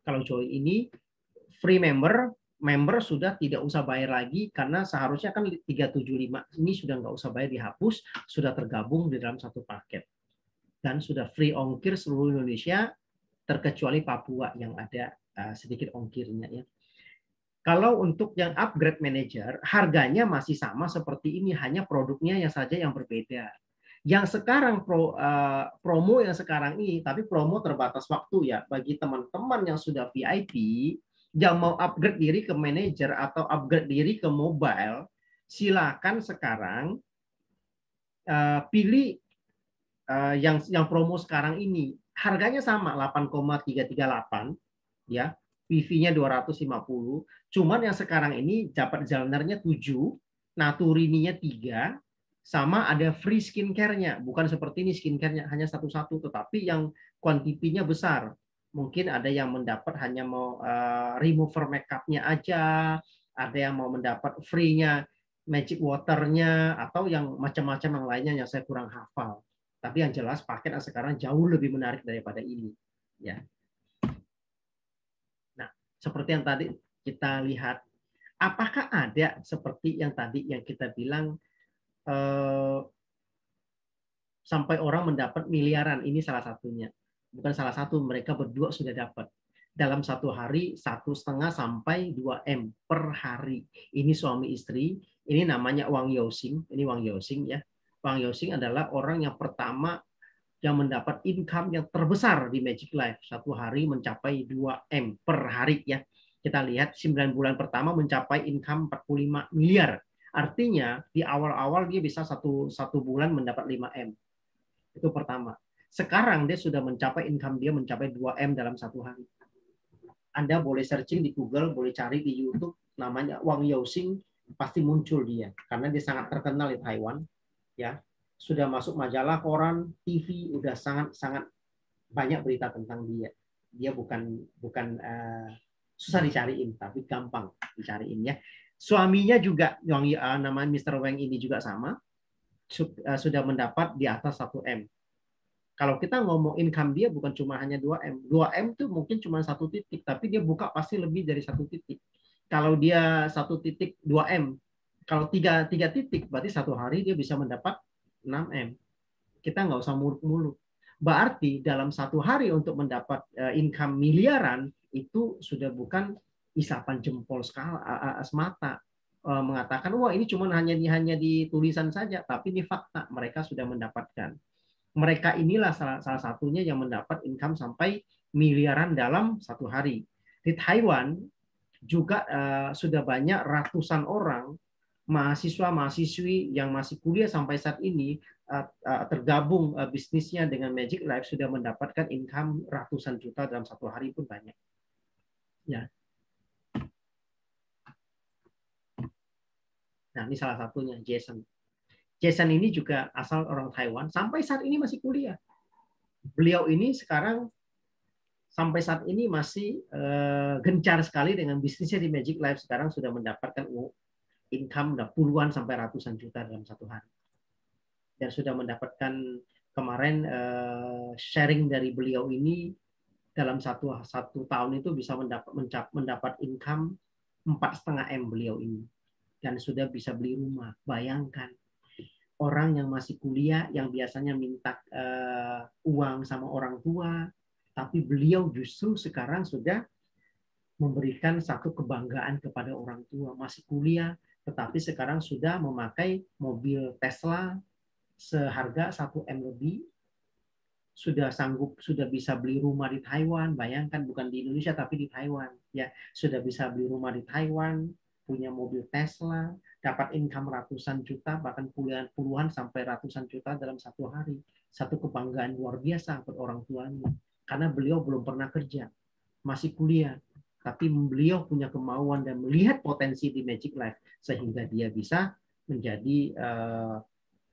Kalau join ini free member sudah tidak usah bayar lagi karena seharusnya kan 375 ini sudah nggak usah bayar, dihapus, sudah tergabung di dalam satu paket dan sudah free ongkir seluruh Indonesia terkecuali Papua yang ada sedikit ongkirnya ya. Kalau untuk yang upgrade manager harganya masih sama seperti ini, hanya produknya yang saja yang berbeda. Yang sekarang promo yang sekarang ini, tapi promo terbatas waktu ya bagi teman-teman yang sudah VIP yang mau upgrade diri ke manager atau upgrade diri ke mobile, silakan sekarang pilih yang promo sekarang ini. Harganya sama 8,338 ya. PV-nya 250. Cuman yang sekarang ini dapat Zellner-nya 7, Naturini-nya 3, sama ada free skincare-nya. Bukan seperti ini skincare-nya hanya satu-satu, tetapi yang kuantitinya besar. Mungkin ada yang mendapat hanya mau remover makeup-nya aja, ada yang mau mendapat free-nya magic waternya atau yang macam-macam yang lainnya yang saya kurang hafal. Tapi yang jelas paket yang sekarang jauh lebih menarik daripada ini. Ya. Nah, seperti yang tadi kita lihat, apakah ada seperti yang tadi yang kita bilang sampai orang mendapat miliaran? Ini salah satunya. Bukan salah satu, mereka berdua sudah dapat. Dalam satu hari 1,5 sampai 2 M per hari. Ini suami istri. Ini namanya Wang Yousing. Ini Wang Yousing ya. Wang Yousing adalah orang yang pertama yang mendapat income yang terbesar di Magic Life. Satu hari mencapai 2 M per hari ya. Kita lihat 9 bulan pertama mencapai income 45 miliar. Artinya di awal-awal dia bisa satu bulan mendapat 5 M. Itu pertama. Sekarang dia sudah mencapai income dia mencapai 2 M dalam satu hari. Anda boleh searching di Google, boleh cari di YouTube, namanya Wang Yousing, pasti muncul dia. Karena dia sangat terkenal di Taiwan. Ya, sudah masuk majalah, koran, TV, udah sangat banyak berita tentang dia. Dia bukan susah dicariin, tapi gampang dicariin ya. Suaminya juga, yang namanya Mr. Wang ini juga sama, sudah mendapat di atas 1 M. Kalau kita ngomong income dia bukan cuma hanya 2 M. 2 M itu mungkin cuma 1 titik, tapi dia buka pasti lebih dari 1 titik. Kalau dia 1 titik 2 M, kalau 3 titik, berarti satu hari dia bisa mendapat 6 M. Kita nggak usah muluk-muluk. Berarti dalam satu hari untuk mendapat income miliaran, itu sudah bukan isapan jempol semata. Mengatakan, wah ini cuma hanya di tulisan saja, tapi ini fakta. Mereka sudah mendapatkan. Mereka inilah salah satunya yang mendapat income sampai miliaran dalam satu hari. Di Taiwan juga sudah banyak ratusan orang mahasiswa-mahasiswi yang masih kuliah sampai saat ini tergabung bisnisnya dengan Magic Life sudah mendapatkan income ratusan juta dalam satu hari pun banyak. Ya. Nah, ini salah satunya Jason. Jason ini juga asal orang Taiwan, sampai saat ini masih kuliah. Beliau ini sekarang sampai saat ini masih gencar sekali dengan bisnisnya di Magic Life. Sekarang sudah mendapatkan income udah puluhan sampai ratusan juta dalam satu hari. Dan sudah mendapatkan kemarin sharing dari beliau ini dalam satu tahun itu bisa mendapat income 4,5 M beliau ini. Dan sudah bisa beli rumah. Bayangkan. Orang yang masih kuliah, yang biasanya minta uang sama orang tua, tapi beliau justru sekarang sudah memberikan satu kebanggaan kepada orang tua. Masih kuliah, tetapi sekarang sudah memakai mobil Tesla seharga 1 M lebih, sudah bisa beli rumah di Taiwan. Bayangkan, bukan di Indonesia tapi di Taiwan. Ya, sudah bisa beli rumah di Taiwan, punya mobil Tesla, dapat income ratusan juta, bahkan puluhan sampai ratusan juta dalam satu hari. Satu kebanggaan luar biasa buat orang tuanya. Karena beliau belum pernah kerja, masih kuliah. Tapi beliau punya kemauan dan melihat potensi di Magic Life, sehingga dia bisa menjadi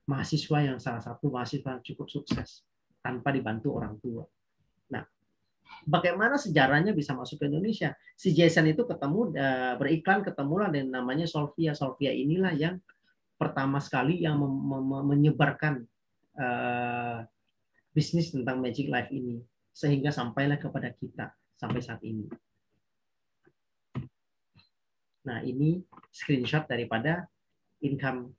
mahasiswa yang salah satu mahasiswa cukup sukses, tanpa dibantu orang tua. Nah, bagaimana sejarahnya bisa masuk ke Indonesia? Si Jason itu beriklan, ketemulah dengan namanya Solvia. Solvia inilah yang pertama sekali yang menyebarkan bisnis tentang Magic Life ini, sehingga sampailah kepada kita sampai saat ini. Nah, ini screenshot daripada income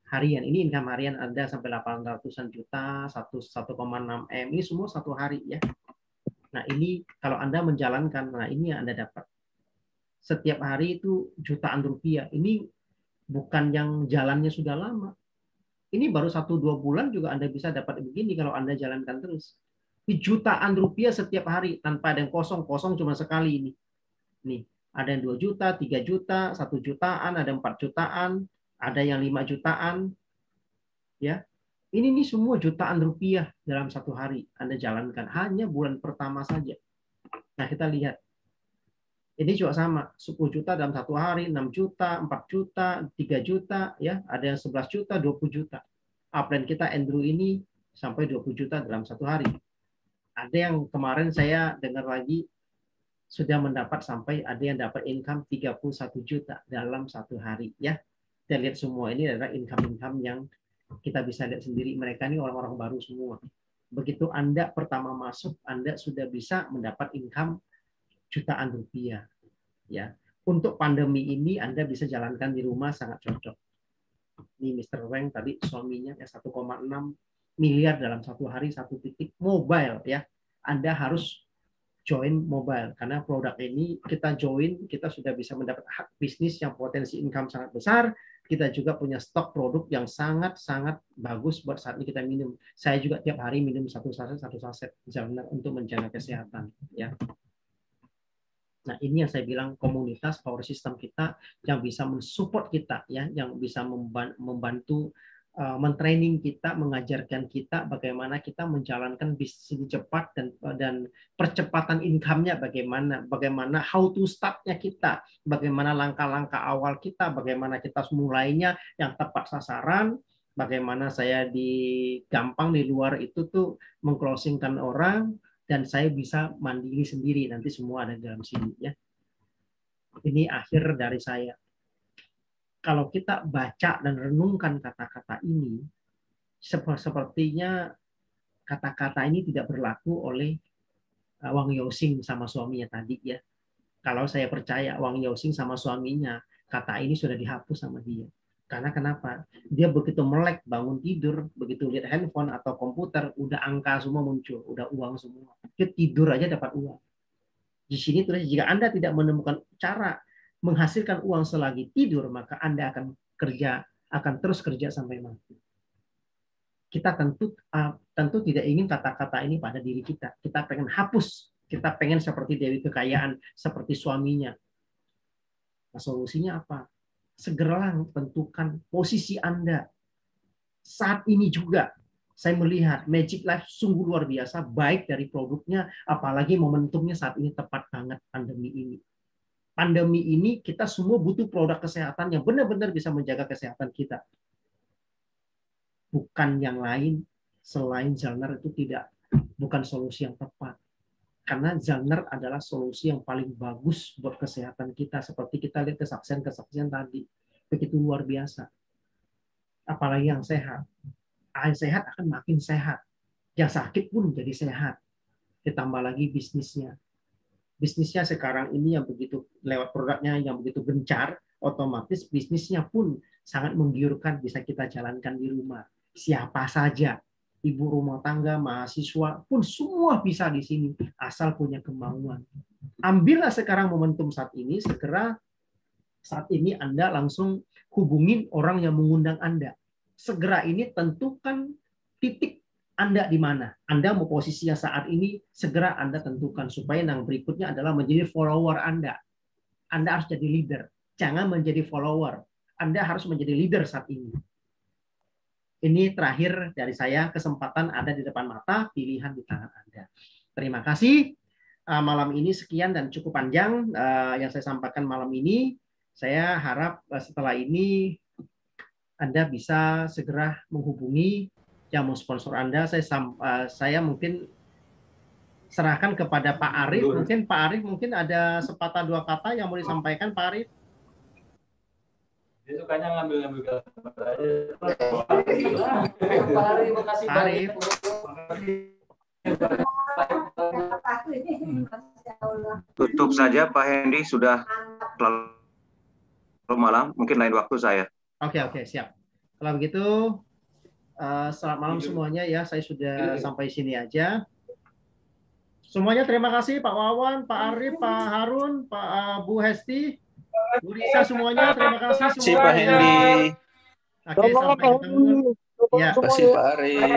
harian. Ini income harian ada sampai 800-an juta, 1,6 M. Ini semua satu hari ya. Nah, ini kalau Anda menjalankan, nah ini yang Anda dapat. Setiap hari itu jutaan rupiah. Ini bukan yang jalannya sudah lama. Ini baru 1-2 bulan juga Anda bisa dapat begini kalau Anda jalankan terus. Ini jutaan rupiah setiap hari tanpa ada yang kosong cuma sekali ini. Nih, ada yang 2 juta, 3 juta, 1 jutaan, ada 4 jutaan, ada yang 5 jutaan. Ya. Ini nih semua jutaan rupiah dalam satu hari Anda jalankan. Hanya bulan pertama saja. Nah, kita lihat. Ini juga sama. 10 juta dalam satu hari, 6 juta, 4 juta, 3 juta. Ya, ada yang 11 juta, 20 juta. Upline kita Andrew ini sampai 20 juta dalam satu hari. Ada yang kemarin saya dengar lagi sudah mendapat sampai ada yang dapat income 31 juta dalam satu hari. Ya. Kita lihat semua ini adalah income-income yang kita bisa lihat sendiri. Mereka ini orang-orang baru semua. Begitu Anda pertama masuk, Anda sudah bisa mendapat income jutaan rupiah. Ya, untuk pandemi ini Anda bisa jalankan di rumah sangat cocok. Ini Mr. Weng tadi suaminya 1,6 miliar dalam satu hari, satu titik mobile ya. Anda harus join mobile karena produk ini kita join, kita sudah bisa mendapat hak bisnis yang potensi income sangat besar. Kita juga punya stok produk yang sangat-sangat bagus buat saat ini kita minum. Saya juga tiap hari minum satu saset Zellner untuk menjaga kesehatan ya. Nah, ini yang saya bilang komunitas power system kita yang bisa mensupport kita ya, yang bisa membantu mentraining kita, mengajarkan kita bagaimana kita menjalankan bisnis ini cepat dan percepatan income-nya bagaimana how to start-nya kita, bagaimana langkah-langkah awal kita, bagaimana kita mulainya yang tepat sasaran, bagaimana saya gampang di luar itu tuh mengclosingkan orang dan saya bisa mandiri sendiri, nanti semua ada di dalam sini ya. Ini akhir dari saya. Kalau kita baca dan renungkan kata-kata ini, sepertinya kata-kata ini tidak berlaku oleh Wang Yousing sama suaminya tadi ya. Kalau saya percaya Wang Yousing sama suaminya, kata ini sudah dihapus sama dia. Karena kenapa? Dia begitu melek bangun tidur, begitu lihat handphone atau komputer, udah angka semua muncul, udah uang semua. Dia tidur aja dapat uang. Di sini terus jika Anda tidak menemukan cara menghasilkan uang selagi tidur, maka Anda akan terus kerja sampai mati. Kita tentu tidak ingin kata-kata ini pada diri kita. Kita pengen hapus. Kita pengen seperti Dewi Kekayaan, seperti suaminya. Nah, solusinya apa? Segeralah tentukan posisi Anda. Saat ini juga saya melihat Magic Life sungguh luar biasa, baik dari produknya, apalagi momentumnya saat ini tepat banget pandemi ini. Pandemi ini kita semua butuh produk kesehatan yang benar-benar bisa menjaga kesehatan kita. Bukan yang lain selain Zellner itu bukan solusi yang tepat. Karena Zellner adalah solusi yang paling bagus buat kesehatan kita. Seperti kita lihat kesaksian tadi. Begitu luar biasa. Apalagi yang sehat. Yang sehat akan makin sehat. Yang sakit pun jadi sehat. Ditambah lagi bisnisnya. Bisnisnya sekarang ini yang begitu lewat produknya yang begitu gencar, otomatis bisnisnya pun sangat menggiurkan, bisa kita jalankan di rumah. Siapa saja, ibu rumah tangga, mahasiswa pun semua bisa di sini asal punya kemauan. Ambillah sekarang momentum saat ini, segera saat ini Anda langsung hubungin orang yang mengundang Anda. Segera ini tentukan titik Anda di mana. Anda mau posisinya saat ini, segera Anda tentukan supaya yang berikutnya adalah menjadi follower Anda. Anda harus jadi leader. Jangan menjadi follower. Anda harus menjadi leader saat ini. Ini terakhir dari saya, kesempatan ada di depan mata, pilihan di tangan Anda. Terima kasih. Malam ini sekian dan cukup panjang yang saya sampaikan malam ini. Saya harap setelah ini Anda bisa segera menghubungi yang mau sponsor Anda. Saya mungkin serahkan kepada Pak Arif. Mungkin Pak Arif mungkin ada sepatah dua kata yang mau disampaikan, Pak Arif. Dia sukanya ngambil gambar aja. Pak Arif, makasih Arif. Tutup saja Pak Hendy, sudah terlalu malam. Mungkin lain waktu saya. Oke, siap. Kalau begitu, selamat malam semuanya ya. Saya sudah sampai sini aja. Semuanya terima kasih Pak Wawan, Pak Arif, Pak Harun, Pak Bu Hesti, Bu Risa, semuanya terima kasih semuanya. Pak Hendy. Oke, sampai ketemu. Ya. Terima kasih Pak Arif,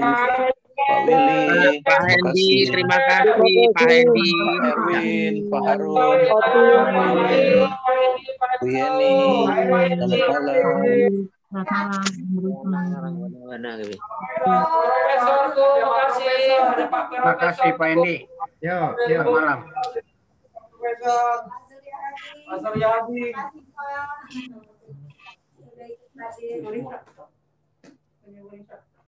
Pak Willy, Pak Hendy, terima kasih Pak Hendy, Pak Erwin, Pak Harun, Bu Yeni, selamat malam. Terima kasih Pak Hendy. Yo, malam. Mas Aryadi. Terima kasih Pak.